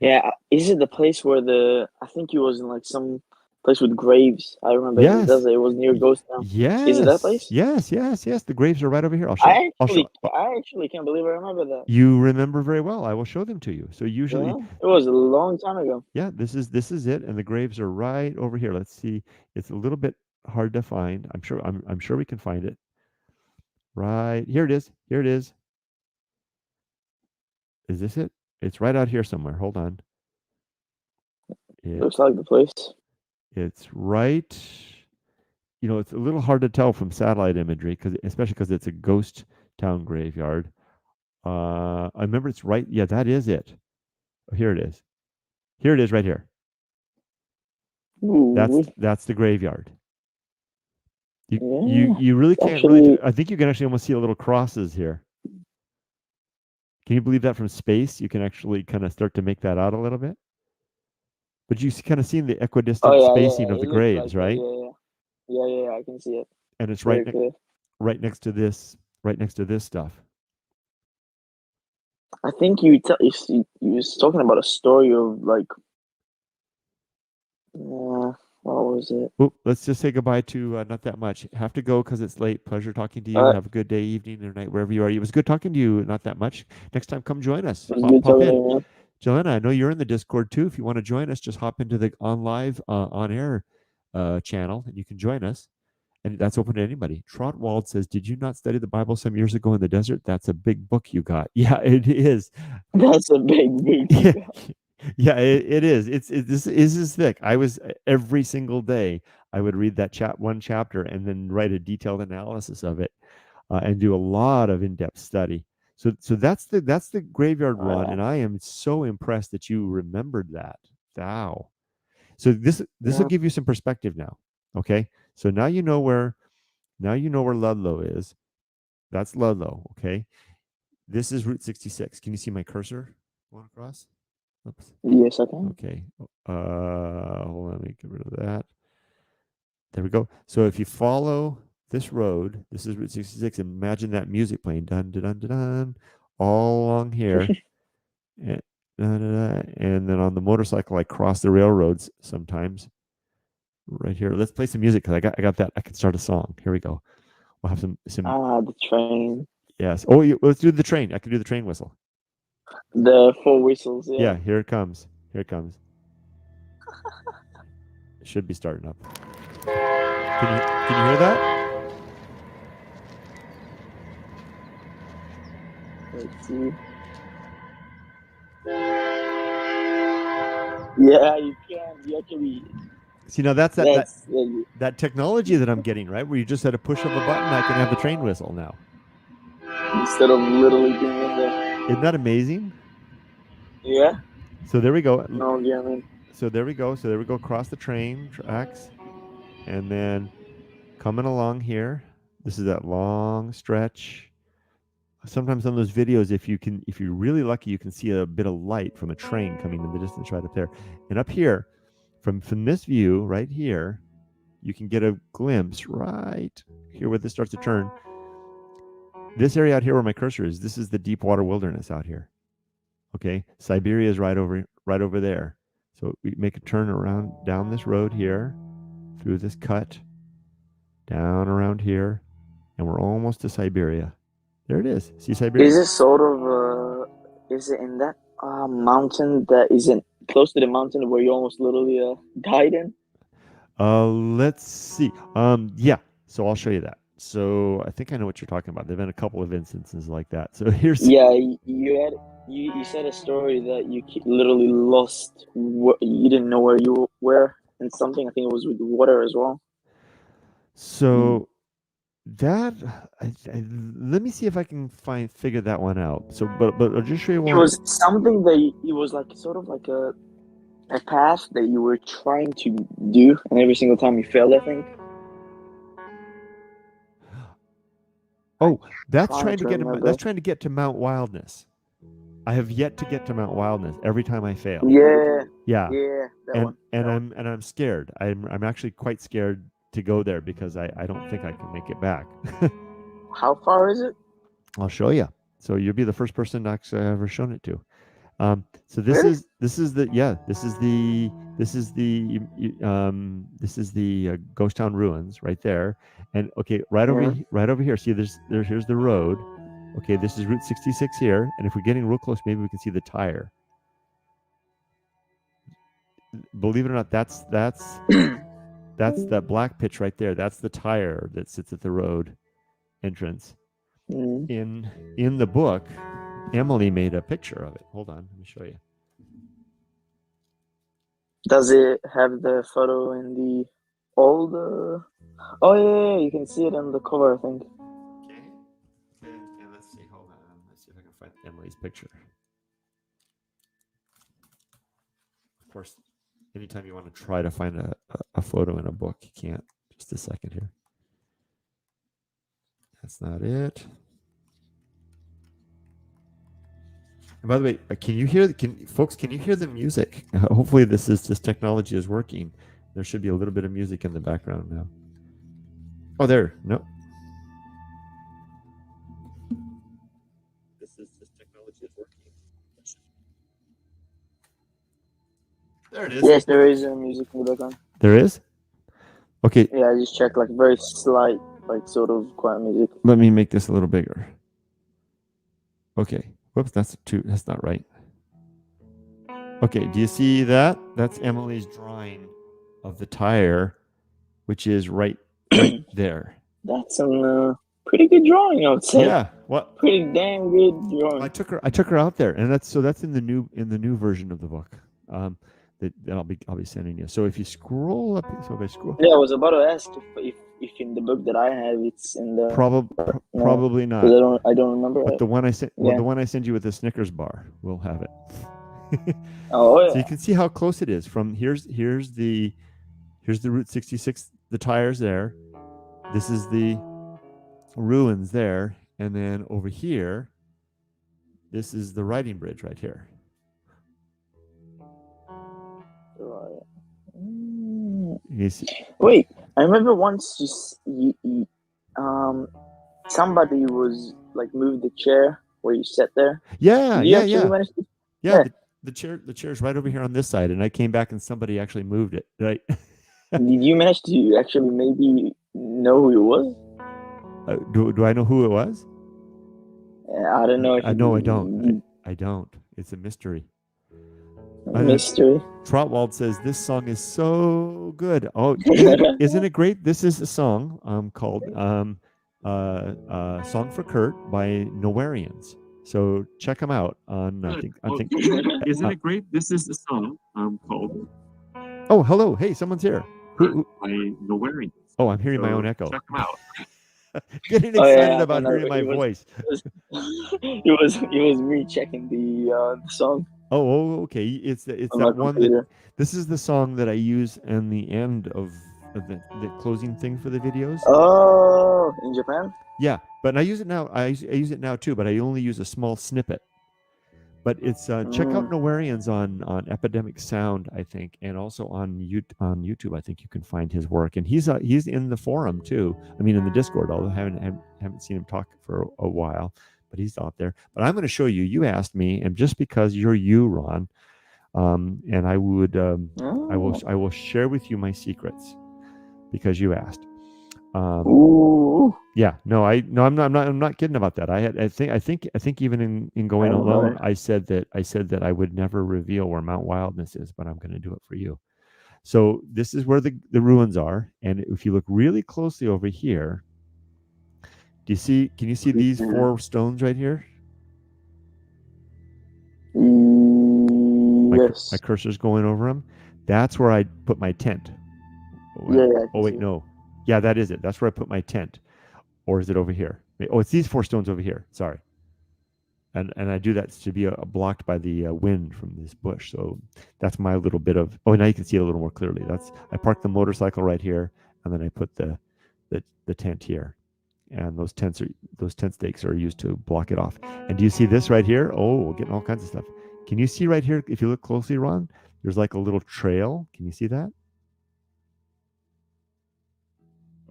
Yeah, is it the place where I think he was in like some place with graves. I remember in the Yes. desert. It was near Ghost Town. Is it that Yes. place? Yes. Yes. Yes. The graves are right over here. I actually can't believe I remember that. You remember very well. I will show them to you. So usually, Yeah, it was a long time ago. yeah, this is it, and the graves are right over here. Let's see. It's a little bit hard to find. I'm sure we can find it. Right here it is. Here it is. Is this it? It's right out here somewhere. Hold on. Looks like the place. It's right. It's a little hard to tell from satellite imagery, especially because it's a ghost town graveyard. I remember it's right. Yeah, that is it. Oh, here it is. Here it is, right here. That's Ooh, that's the graveyard. You yeah. you really can't Actually, I think you can actually almost see a little crosses here. Can you believe that from space? You can actually kind of start to make that out a little bit. but you kind of seen the Oh equidistant yeah, spacing of yeah. the It looks like graves, that. right? Yeah, yeah, yeah, yeah. I can see it. And It's it's very clear. right next to this, right next to this stuff. I think you was talking about a story of like, what was it? Oop, let's just say goodbye to not that much. Have to go because it's late. Pleasure talking to you. Uh, Have a good day, evening, or night, wherever you are. It was good talking to you. Not that much. Next time, come join us. it was good Pop talking to in. you, man. Joanna, I know you're in the Discord too. If you want to join us, just hop into the on live on air channel and you can join us. And that's open to anybody. Trotwald says, "Did you not study the Bible some years ago in the desert? That's a big book you got." Yeah, it is. That's a big boot you Yeah, got. yeah, it is. This is thick. I was every single day. I would read that one chapter and then write a detailed analysis of it and do a lot of in-depth study. So that's the graveyard Oh, run, yeah. and I am so impressed that you remembered that. Wow. So this will Yeah. give you some perspective now. Okay. So now you know where Ludlow is. That's Ludlow. Okay. This is Route 66. Can you see my cursor going across? Oops. Yes, I can. Okay. Hold on, let me get rid of that. There we go. So if you follow this road, this is Route 66. Imagine that music playing, dun dun dun dun, dun all along here, and, and then on the motorcycle, I cross the railroads sometimes. Right here, let's play some music because I got that. I can start a song. Here we go. We'll have some. The train. Yes. Oh, let's do the train. I can do the train whistle. The four whistles, Yeah. yeah. Here it comes. Here it comes. It should be starting up. Can you hear that? Let's see. Yeah, you can. You actually, See, now that's that's that technology that I'm getting, right? Where you just at a push of a button, I can have the train whistle now. instead of literally being in there. Isn't that amazing? Yeah. So there we go. No, yeah, I mean, So there we go. So there we go across the train tracks, and then coming along here. This is that long stretch. Sometimes on those videos, if you're really lucky, you can see a bit of light from a train coming in the distance right up there. And up here, from this view right here, you can get a glimpse right here where this starts to turn. This area out here where my cursor is, this is the deep water wilderness out here. Okay, Siberia is right over there. So we make a turn around down this road here, through this cut, down around here, and we're almost to Siberia. There it is. See is Siberia? it sort of, is it in that mountain that isn't close to the mountain where you almost literally died in? Let's see. Yeah. So I'll show you that. So I think I know what you're talking about. There've been a couple of instances like that. So here's Yeah, you said a story that you literally lost. You didn't know where you were, and something. I think it was with water as well. so that let me see if I can figure that one out. So but I'll just show you It one. was something that it was like sort of like a path that you were trying to do, and every single time you failed, I think. I'm Oh, that's trying to that's remember. trying to get to Mount Wildness. I have yet to get to Mount Wildness every time I fail. Yeah, Yeah. yeah, that one. That one. I'm scared. I'm actually quite scared to go there because I don't think I can make it back. How far is it? I'll show you. So you'll be the first person actually I've ever shown it to. So Really? this is the yeah this is the ghost town ruins right there, and okay Yeah. right over here. See here's the road. Okay, this is Route 66 here, and if we're getting real close, maybe we can see the tire. Believe it or not, that's that black pitch right there. That's the tire that sits at the road entrance. Mm. In the book, Emily made a picture of it. Hold on, let me show you. Does it have the photo in the old? Oh yeah, you can see it on the cover, I think. Okay. And let's see. Hold on. Let's see if I can find Emily's picture. Of course, anytime you want to try to find a photo in a book, you can't. Just a second here. That's not it. And by the way, can you hear? Can you hear the music? Hopefully, this technology is working. There should be a little bit of music in the background now. Oh, there. No. This technology is working. There it is. Yes, there is music in the background. There is. Okay. Yeah, I just checked, like very slight, like sort of quiet music. Let me make this a little bigger. Okay. Whoops, that's not right. Okay, do you see that? That's Emily's drawing of the tire, which is right there. That's some pretty good drawing, I would say. Yeah. What? Pretty damn good drawing. I took her out there, and that's in the new version of the book. That I'll be sending you. So if you scroll up, so if I scroll, Yeah, I was about to ask if in the book that I have it's in the probably not. I don't remember. But it. the one I sent, Yeah. the one I send you with the Snickers bar, will have it. Oh yeah. So you can see how close it is. From here's the Route 66, the tires there. This is the ruins there, and then over here, this is the riding bridge right here. Right. You see? Wait, I remember once somebody was like moved the chair where you sat there. Yeah, Did you actually manage to? yeah. The chair's right over here on this side, and I came back and somebody actually moved it. Right. Did you manage to actually maybe know who it was? Do I know who it was? I don't know. I don't. I don't. It's a mystery. Mystery. Trotwald says this song is so good. Oh, isn't it great? This is a song called "Song for Kurt" by Nowarians. So check them out on. I think. Isn't it great? This is a song called. Oh, hello! Hey, someone's here. Who? By Nowarians. Oh, I'm hearing my own echo. Check them out. Getting excited about hearing my voice. It was me checking the song. Oh, okay. It's that one that. This is the song that I use in the end of the closing thing for the videos. Oh, in Japan. Yeah, but I use it now. I use it now too, but I only use a small snippet. But it's check out Nowarians on Epidemic Sound, I think, and also on YouTube. I think you can find his work, and he's in the forum too. I mean, in the Discord. Although I haven't seen him talk for a while, but he's out there. But I'm going to show you. You asked me, and just because you're you, Ron, and I would I will share with you my secrets because you asked. Ooh. Yeah, I'm not kidding about that. I think even in going alone, I said that I would never reveal where Mount Wildness is, but I'm going to do it for you. So this is where the ruins are, and if you look really closely over here, can you see these 4 stones right here? Yes. My cursor's going over them. That's where I put my tent. Oh wait, no. Yeah, that is it. That's where I put my tent. Or is it over here? Oh, it's these 4 stones over here. Sorry. And I do that to be blocked by the wind from this bush. So that's my little bit of. Oh, now you can see it a little more clearly. I parked the motorcycle right here, and then I put the tent here, and those tent stakes are used to block it off. And do you see this right here? Oh, we're getting all kinds of stuff. Can you see right here? If you look closely, Ron, there's like a little trail. Can you see that?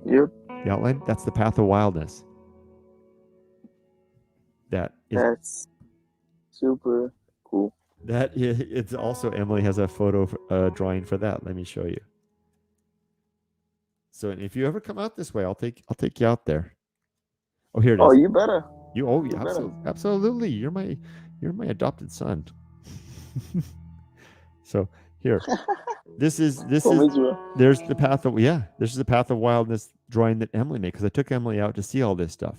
Yep. The outline? That's the path of wildness. That's super cool. It's also, Emily has a photo drawing for that. Let me show you. So if you ever come out this way, I'll take you out there. Oh, here it is. Oh, you better. Absolutely. You're my adopted son. So here. This is there's the path of this is the path of wildness drawing that Emily made, because I took Emily out to see all this stuff,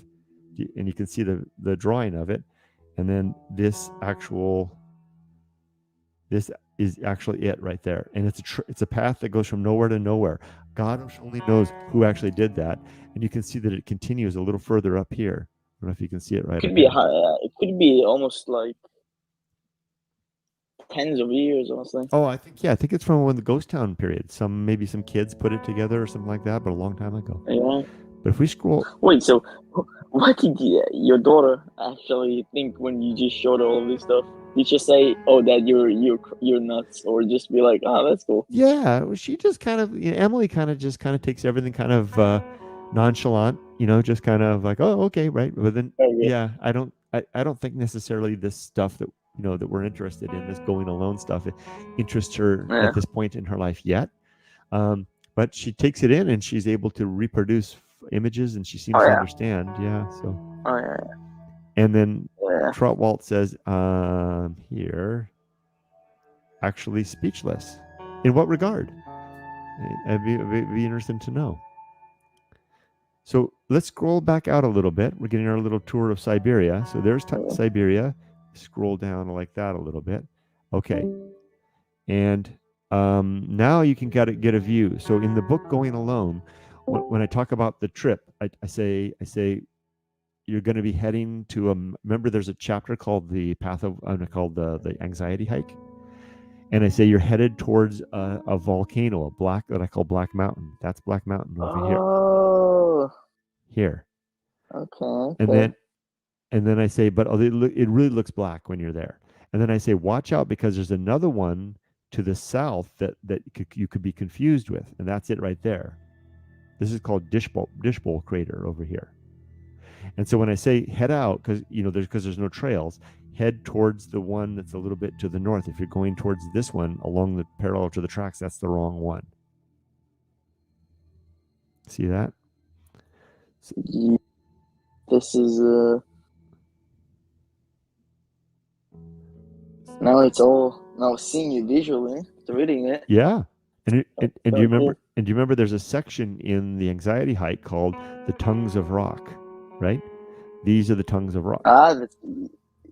and you can see the drawing of it, and then this is actually it right there, and it's a path that goes from nowhere to nowhere. God only knows who actually did that, and you can see that it continues a little further up here. I don't know if you can see it right. It could be almost like tens of years, honestly. Oh, I think it's from when the Ghost Town period. Maybe some kids put it together or something like that, but a long time ago. Yeah. But if we scroll, wait. So, what did your daughter actually think when you just showed her all of this stuff? you just say, "Oh, Dad, you're nuts," or just be like, "Oh, that's cool." Yeah, well, she just kind of, Emily kind of takes everything kind of nonchalant, just kind of like, oh, okay, right. But then, Okay. yeah, I don't think necessarily this stuff that that we're interested in, this going alone stuff, it interests her Yeah. at this point in her life yet. Um, but she takes it in and she's able to reproduce images and she Oh seems to yeah. understand. Yeah. So, Oh yeah. and then Yeah. Trotwalt says here, actually speechless. In what regard? I'd be interested to know. So let's scroll back out a little bit. We're getting our little tour of Siberia. So there's Siberia. Scroll down like that a little bit. Okay. And now you can get a view. So in the book Going Alone, when I talk about the trip, I say you're going to be heading to a. Remember, there's a chapter called the path of called the anxiety hike, and I say you're headed towards a volcano, a black that I call Black Mountain. That's Black Mountain over here. Oh. Here, Okay. and Okay. then I say, but it really looks black when you're there. And then I say, watch out because there's another one to the south that you could be confused with, and that's it right there. This is called Dishbowl crater over here. And so when I say head out, because there's no trails, head towards the one that's a little bit to the north. If you're going towards this one along the parallel to the tracks, that's the wrong one. See that? So, Yeah, this is now it's all now seeing it visually, reading it. yeah. And do you Very remember? cool. And do you remember? There's a section in the anxiety hike called the tongues of rock, right? These are the tongues of rock. Ah, that's,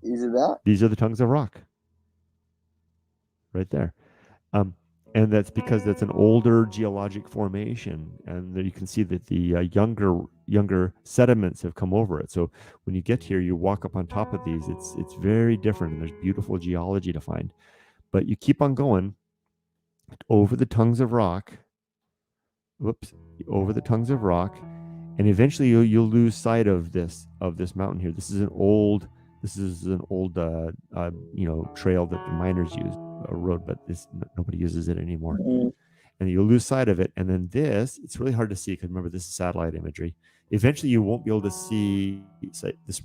is it that? These are the tongues of rock, right there. Um, and that's because that's an older geologic formation, and you can see that the younger sediments have come over it. So when you get here, you walk up on top of these. It's very different, and there's beautiful geology to find. But you keep on going over the tongues of rock. Whoops, over the tongues of rock, and eventually you'll lose sight of this mountain here. This is an old trail that the miners use, a road, but nobody uses it anymore. Mm. And you'll lose sight of it. And then it's really hard to see because remember, this is satellite imagery. Eventually, you won't be able to see this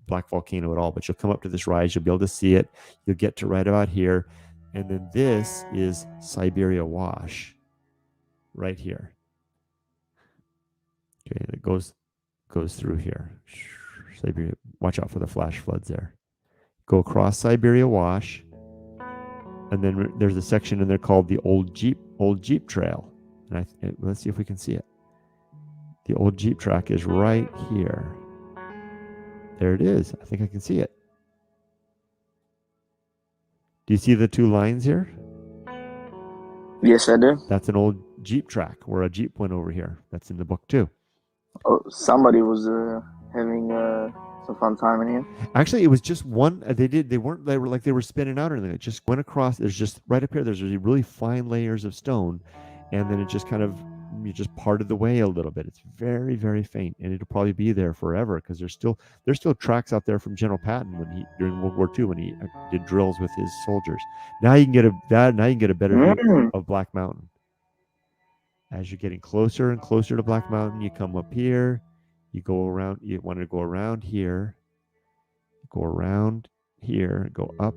black volcano at all, but you'll come up to this rise. You'll be able to see it. You'll get to right about here, and then this is Siberia Wash, right here. Okay, it goes through here. Siberia. Watch out for the flash floods there. Go across Siberia Wash, and then there's a section in there called the Old Jeep Trail. And let's see if we can see it. The old Jeep track is right here. There it is. I think I can see it. Do you see the two lines here? Yes, I do. That's an old Jeep track where a Jeep went over here. That's in the book too. Oh, somebody was having some fun time in here. Actually, it was just one. They were spinning out or anything. It just went across. There's just right up here. There's really fine layers of stone, and then it just kind of you just parted the way a little bit. It's very very faint, and it'll probably be there forever because there's still tracks out there from General Patton during World War II when he did drills with his soldiers. Now you can get a better view of Black Mountain. As you're getting closer and closer to Black Mountain, you come up here. You go around. You want to go around here. Go around here, go up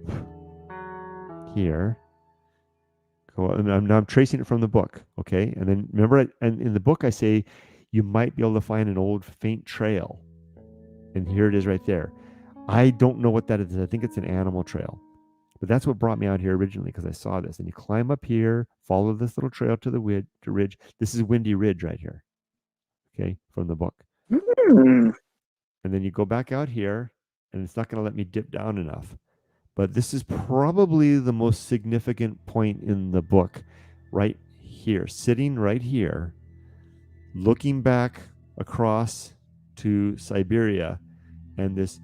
here, and I'm tracing it from the book, okay? And then remember, and in the book I say you might be able to find an old faint trail, and here it is right there. I don't know what that is. I think it's an animal trail, but that's what brought me out here originally because I saw this. And you climb up here, follow this little trail to the ridge. This is Windy Ridge right here, okay, from the book. Mm. And then you go back out here, and it's not going to let me dip down enough. But this is probably the most significant point in the book, right here, sitting right here, looking back across to Siberia, and this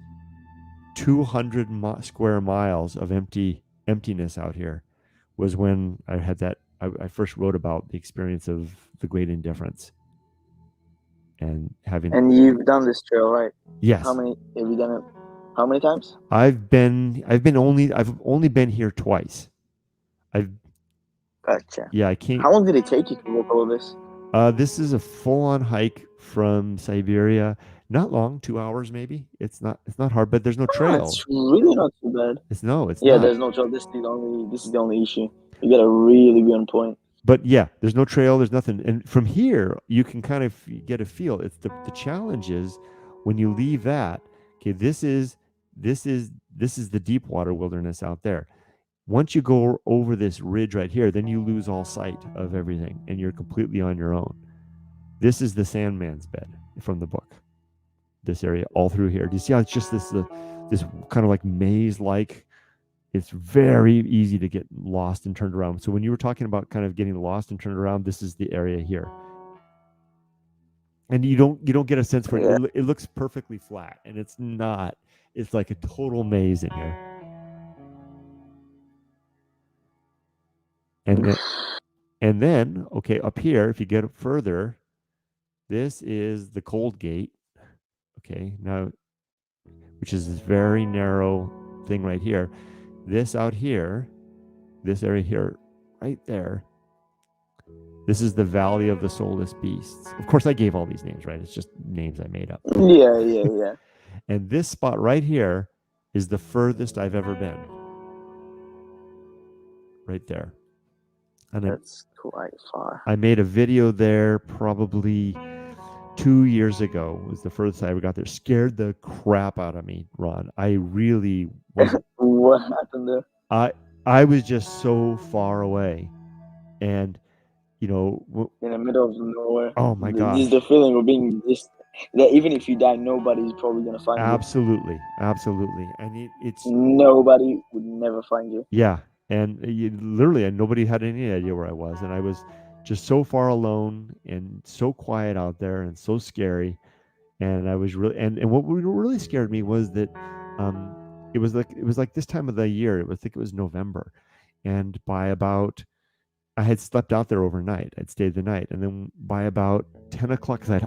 200 square miles of emptiness out here was when I had that. I first wrote about the experience of the great indifference and having. And you've done this trail, right? Yes. How many have you done it? How many times? I've only been here twice. I've Gotcha. Yeah, I can't. How long did it take you to walk all of this? This is a full-on hike from Siberia. Not long, 2 hours maybe. It's not hard, but there's no Ah, it's trail. really not too bad. It's Yeah, not. there's no trouble. This is the only issue. You gotta really be on point. But yeah, there's no trail, there's nothing. And from here, you can kind of get a feel. It's the challenge is when you leave that, okay, this is the deep water wilderness out there. Once you go over this ridge right here, then you lose all sight of everything and you're completely on your own. This is the Sandman's bed from the book. This area all through here. Do you see how it's just this kind of like maze like? It's very easy to get lost and turned around. So when you were talking about kind of getting lost and turned around, this is the area here. And you don't get a sense for it. Yeah. It looks perfectly flat, and it's not. It's like a total maze in here. And then okay, up here, if you get up further, this is the cold gate. Okay, now which is this very narrow thing right here. This out here, this area here, right there. This is the Valley of the Soulless Beasts. Of course, I gave all these names, right? It's just names I made up. Yeah. And this spot right here is the furthest I've ever been. Right there. And That's quite far. I made a video there probably 2 years ago. Was the furthest I ever got there. Scared the crap out of me, Ron. I really was. What happened there? I was just so far away, and In the middle of nowhere. oh my This gosh. is the feeling of being just that even if you die, nobody's probably gonna find you. Absolutely. And it's Nobody would never find you. yeah, and literally, and nobody had any idea where I was, and I was just so far alone and so quiet out there and so scary, and I was really and what really scared me was that um it was like this time of the year. I think it was November, and by about I had slept out there overnight. I'd stayed the night, and then by about 10 o'clock, because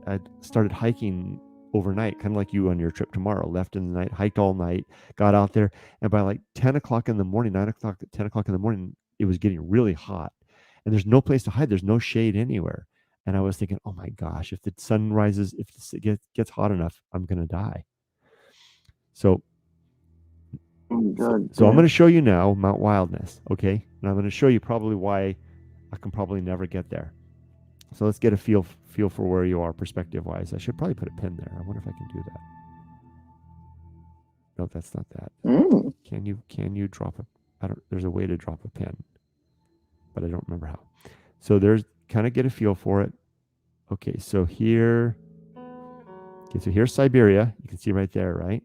I'd started hiking overnight, kind of like you on your trip tomorrow. Left in the night, hiked all night, got out there, and by like 10 o'clock in the morning, 9 o'clock, 10 o'clock in the morning, it was getting really hot, and there's no place to hide. There's no shade anywhere, and I was thinking, oh my gosh, if the sun rises, if it gets hot enough, I'm gonna die. So God so I'm damn. going to show you now Mount Wildness, okay? And I'm going to show you probably why I can probably never get there. So let's get a feel for where you are perspective wise. I should probably put a pin there. I wonder if I can do that. No, that's not that. Mm. Can you drop a there's a way to drop a pin, but I don't remember how. So there's kind of get a feel for it. Okay, so here's Siberia. You can see right there, right?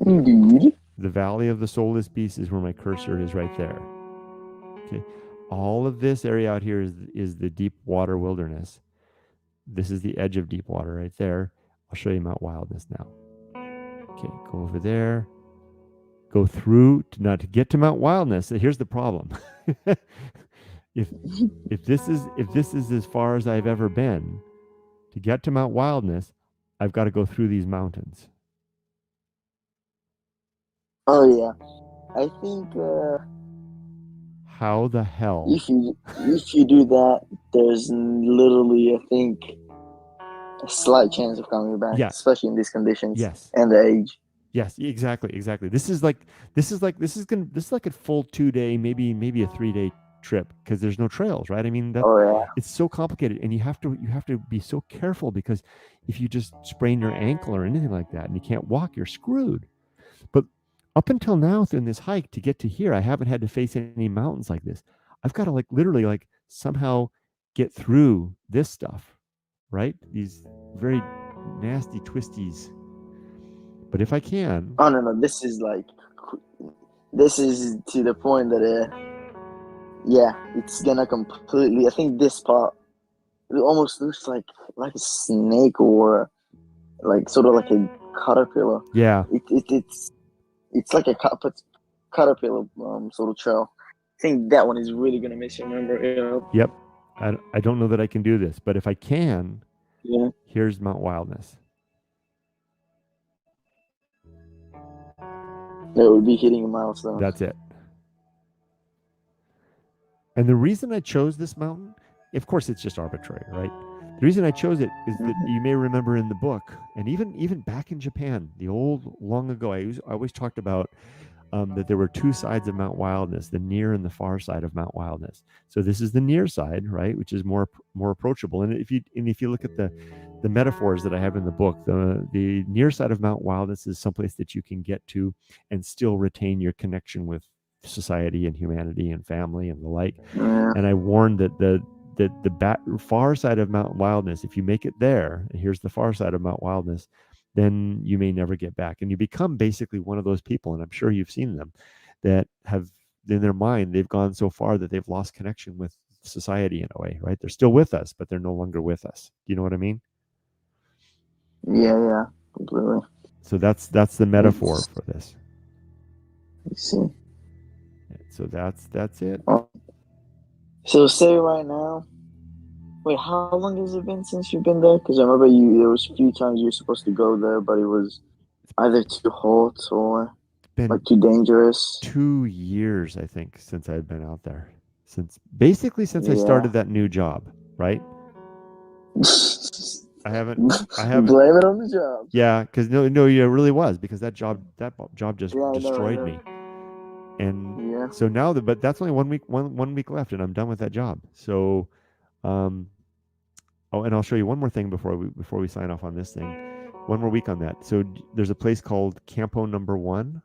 Indeed. The Valley of the Soulless Beasts is where my cursor is right there. Okay. All of this area out here is the deep water wilderness. This is the edge of deep water right there. I'll show you Mount Wildness now. Okay, go over there. Go through to get to Mount Wildness. Here's the problem. if this is as far as I've ever been, to get to Mount Wildness, I've got to go through these mountains. Oh yeah, I think How the hell? if you do that, there's literally I think a slight chance of coming back, Yeah. especially in these conditions Yes. and the age. Yes, exactly. This is like a full 2 day, maybe a 3 day trip because there's no trails, right? I mean, it's so complicated, and you have to be so careful because if you just sprain your ankle or anything like that, and you can't walk, you're screwed. But up until now, in this hike to get to here, I haven't had to face any mountains like this. I've got to literally somehow get through this stuff, right? These very nasty twisties. But if I can, oh no, this is to the point that it's gonna completely. I think this part it almost looks like a snake or like sort of like a caterpillar. Yeah, it's like a caterpillar sort of trail. I think that one is really gonna miss you. Remember, Yep. I don't know that I can do this, but if I can, yeah. here's Mount Wildness. That would be hitting a milestone. That's it. And the reason I chose this mountain, of course, it's just arbitrary, right? The reason I chose it is that you may remember in the book, and even back in Japan, the old long ago, I always talked about that there were two sides of Mount Wildness, the near and the far side of Mount Wildness. So this is the near side, right, which is more approachable. And if you look at the metaphors that I have in the book, the near side of Mount Wildness is someplace that you can get to and still retain your connection with society and humanity and family and the like. Yeah. And I warned that the far side of Mount Wildness, if you make it there, and here's the far side of Mount Wildness, then you may never get back. And you become basically one of those people, and I'm sure you've seen them, that have in their mind, they've gone so far that they've lost connection with society in a way, right? They're still with us, but they're no longer with us. Do you know what I mean? Yeah, completely. So that's the metaphor for this. You see. So that's it. So say right now, wait, how long has it been since you've been there? Because I remember there was a few times you were supposed to go there, but it was either too hot or like too dangerous. 2 years, I think, since I've been out there. Since I started that new job, right? I haven't. Blame it on the job. Yeah, because no, it really was, because that job just destroyed me. And so now, but that's only 1 week, one week left, and I'm done with that job. So, and I'll show you one more thing before we sign off on this thing. One more week on that. So there's a place called Campo Number 1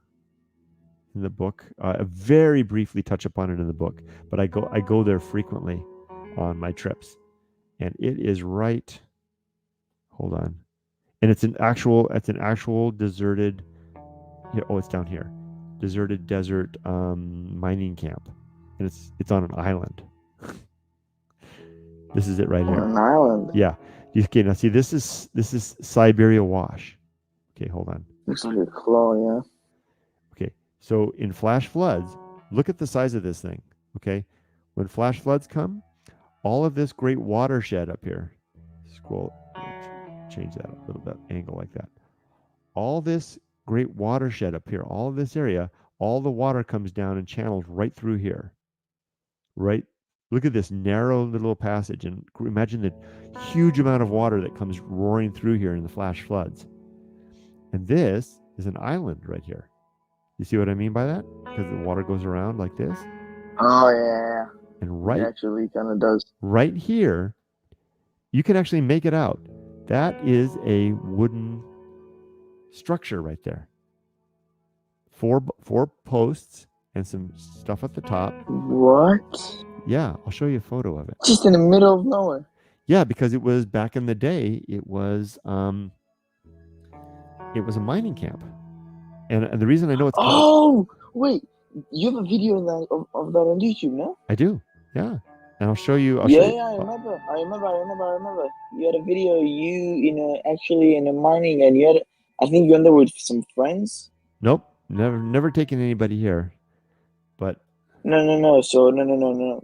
in the book. I very briefly touch upon it in the book, but I go there frequently on my trips, and it is right. Hold on, and it's an actual deserted. It's down here, deserted desert mining camp, and it's on an island. This is it right here. On an island. Yeah. Okay. Now see, this is Siberia Wash. Okay, hold on. Looks like a claw. Yeah. Okay. So in flash floods, look at the size of this thing. Okay, when flash floods come, all of this great watershed up here. Scroll. Change that a little bit, angle like that. All this great watershed up here, all of this area, all the water comes down and channels right through here. Right? Look at this narrow little passage, and imagine the huge amount of water that comes roaring through here in the flash floods. And this is an island right here. You see what I mean by that? Because the water goes around like this. Oh yeah. And right, it actually kind of does. Right here, you can actually make it out. That is a wooden structure right there. Four posts and some stuff at the top. What? Yeah, I'll show you a photo of it. Just in the middle of nowhere. Yeah, because it was back in the day. It was a mining camp, and the reason I know it's called... wait, you have a video of that on YouTube, no? I do. Yeah, and I'll show you. I remember. You had a video. Actually in a mining, and you had. I think you went there with some friends. Nope, never taken anybody here, but. No. So no,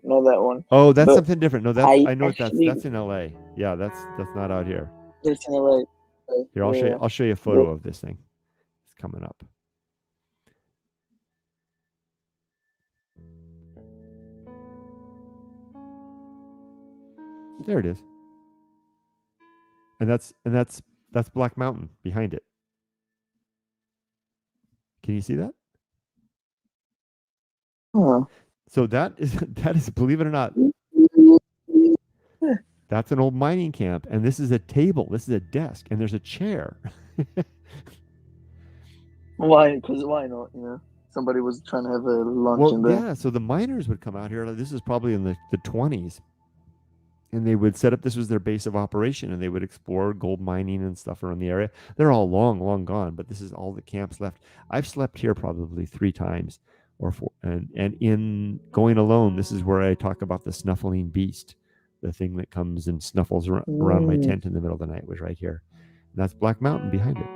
not that one. Oh, that's something different. No, I know that's in LA. Yeah, that's not out here. It's in LA. Here, I'll show you a photo of this thing. It's coming up. There it is. And that's Black Mountain behind it. Can you see that? Oh. So that is believe it or not, that's an old mining camp, and this is a table, this is a desk, and there's a chair. Why? Because why not? Somebody was trying to have a lunch in there. Yeah, so the miners would come out here. This is probably in the 20s. And they would set up, this was their base of operation, and they would explore gold mining and stuff around the area. They're all long gone, but this is all the camps left. I've slept here probably 3 times or 4. And in Going Alone, this is where I talk about the snuffling beast, the thing that comes and snuffles around my tent in the middle of the night, was right here. And that's Black Mountain behind it.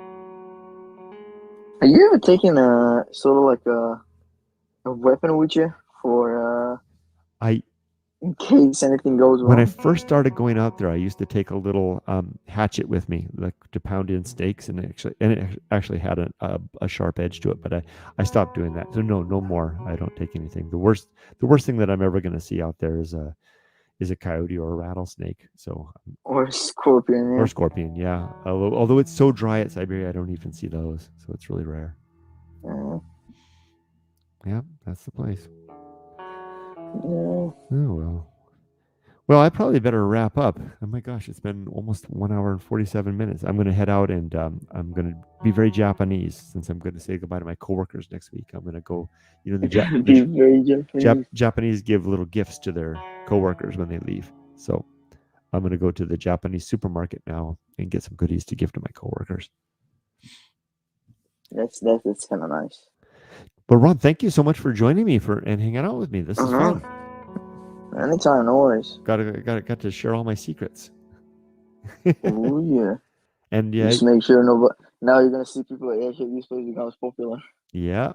Are you ever taking a sort of like a weapon with you for in case anything goes When I wrong. first started going out there, I used to take a little hatchet with me, like to pound in steaks, and it actually had a sharp edge to it. But I stopped doing that. So no more. I don't take anything. The worst thing that I'm ever going to see out there is a coyote or a rattlesnake. So Or scorpion, or yeah. scorpion, yeah. Although it's so dry at Siberia, I don't even see those. So it's really rare. Yeah. Yeah, that's the place. Yeah. Oh well. Well, I probably better wrap up. Oh my gosh, it's been almost 1 hour and 47 minutes. I'm going to head out and I'm going to be very Japanese since I'm going to say goodbye to my coworkers next week. I'm going to go, You're gonna be very Japanese. Japanese give little gifts to their coworkers when they leave. So I'm going to go to the Japanese supermarket now and get some goodies to give to my coworkers. That's kind of nice. But Ron, thank you so much for joining me and hanging out with me. This is fun. Anytime, no worries. Got to share all my secrets. Oh yeah. And yeah, Just make sure nobody. Now you're gonna see people like, "Yeah, shit, this place becomes popular." yeah.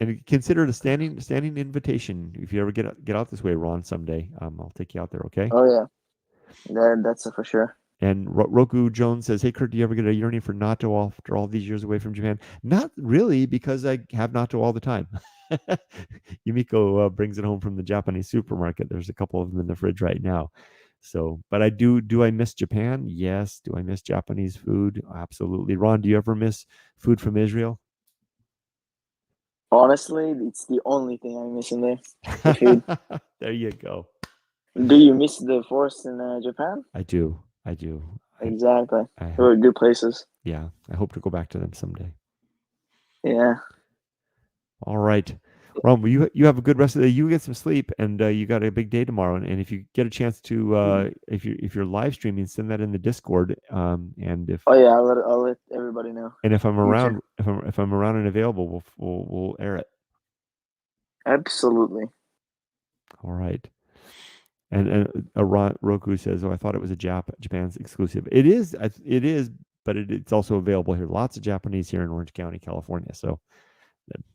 And consider it a standing invitation. If you ever get out this way, Ron, someday, I'll take you out there. Okay. Oh yeah, that's for sure. And Roku Jones says, "Hey Kurt, do you ever get a yearning for natto after all these years away from Japan?" Not really, because I have natto all the time. Yumiko brings it home from the Japanese supermarket. There's a couple of them in the fridge right now. So, but I do. Do I miss Japan? Yes. Do I miss Japanese food? Absolutely. Ron, do you ever miss food from Israel? Honestly, it's the only thing I miss in there. The food. There you go. Do you miss the forest in Japan? I do. I do. Exactly. I They hope. were good places. Yeah, I hope to go back to them someday. Yeah. All right. Ron, well, you have a good rest of the day. You get some sleep, and you got a big day tomorrow. And if you get a chance to, if you're live streaming, send that in the Discord. And Oh yeah, I'll let everybody know. if I'm Future. around, if I'm around and available, we'll air it. Absolutely. All right. And Roku says, "Oh, I thought it was a Japan's exclusive. It is. It is, but it's also available here. Lots of Japanese here in Orange County, California. So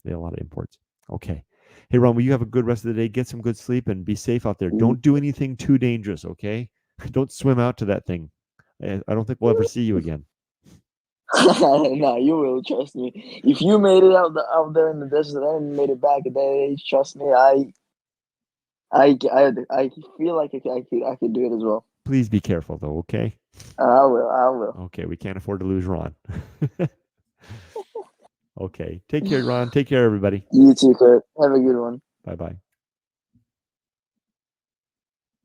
they have a lot of imports. Okay. Hey, Ron, will you have a good rest of the day? Get some good sleep and be safe out there. Don't do anything too dangerous, okay? Don't swim out to that thing. I don't think we'll ever see you again. Nah, you will, trust me. If you made it out there in the desert and made it back at that age, trust me, I feel like I could do it as well. Please be careful, though, okay? I will. Okay, we can't afford to lose Ron. Okay. Take care, Ron. Take care, everybody. You too, Kurt. Have a good one. Bye-bye.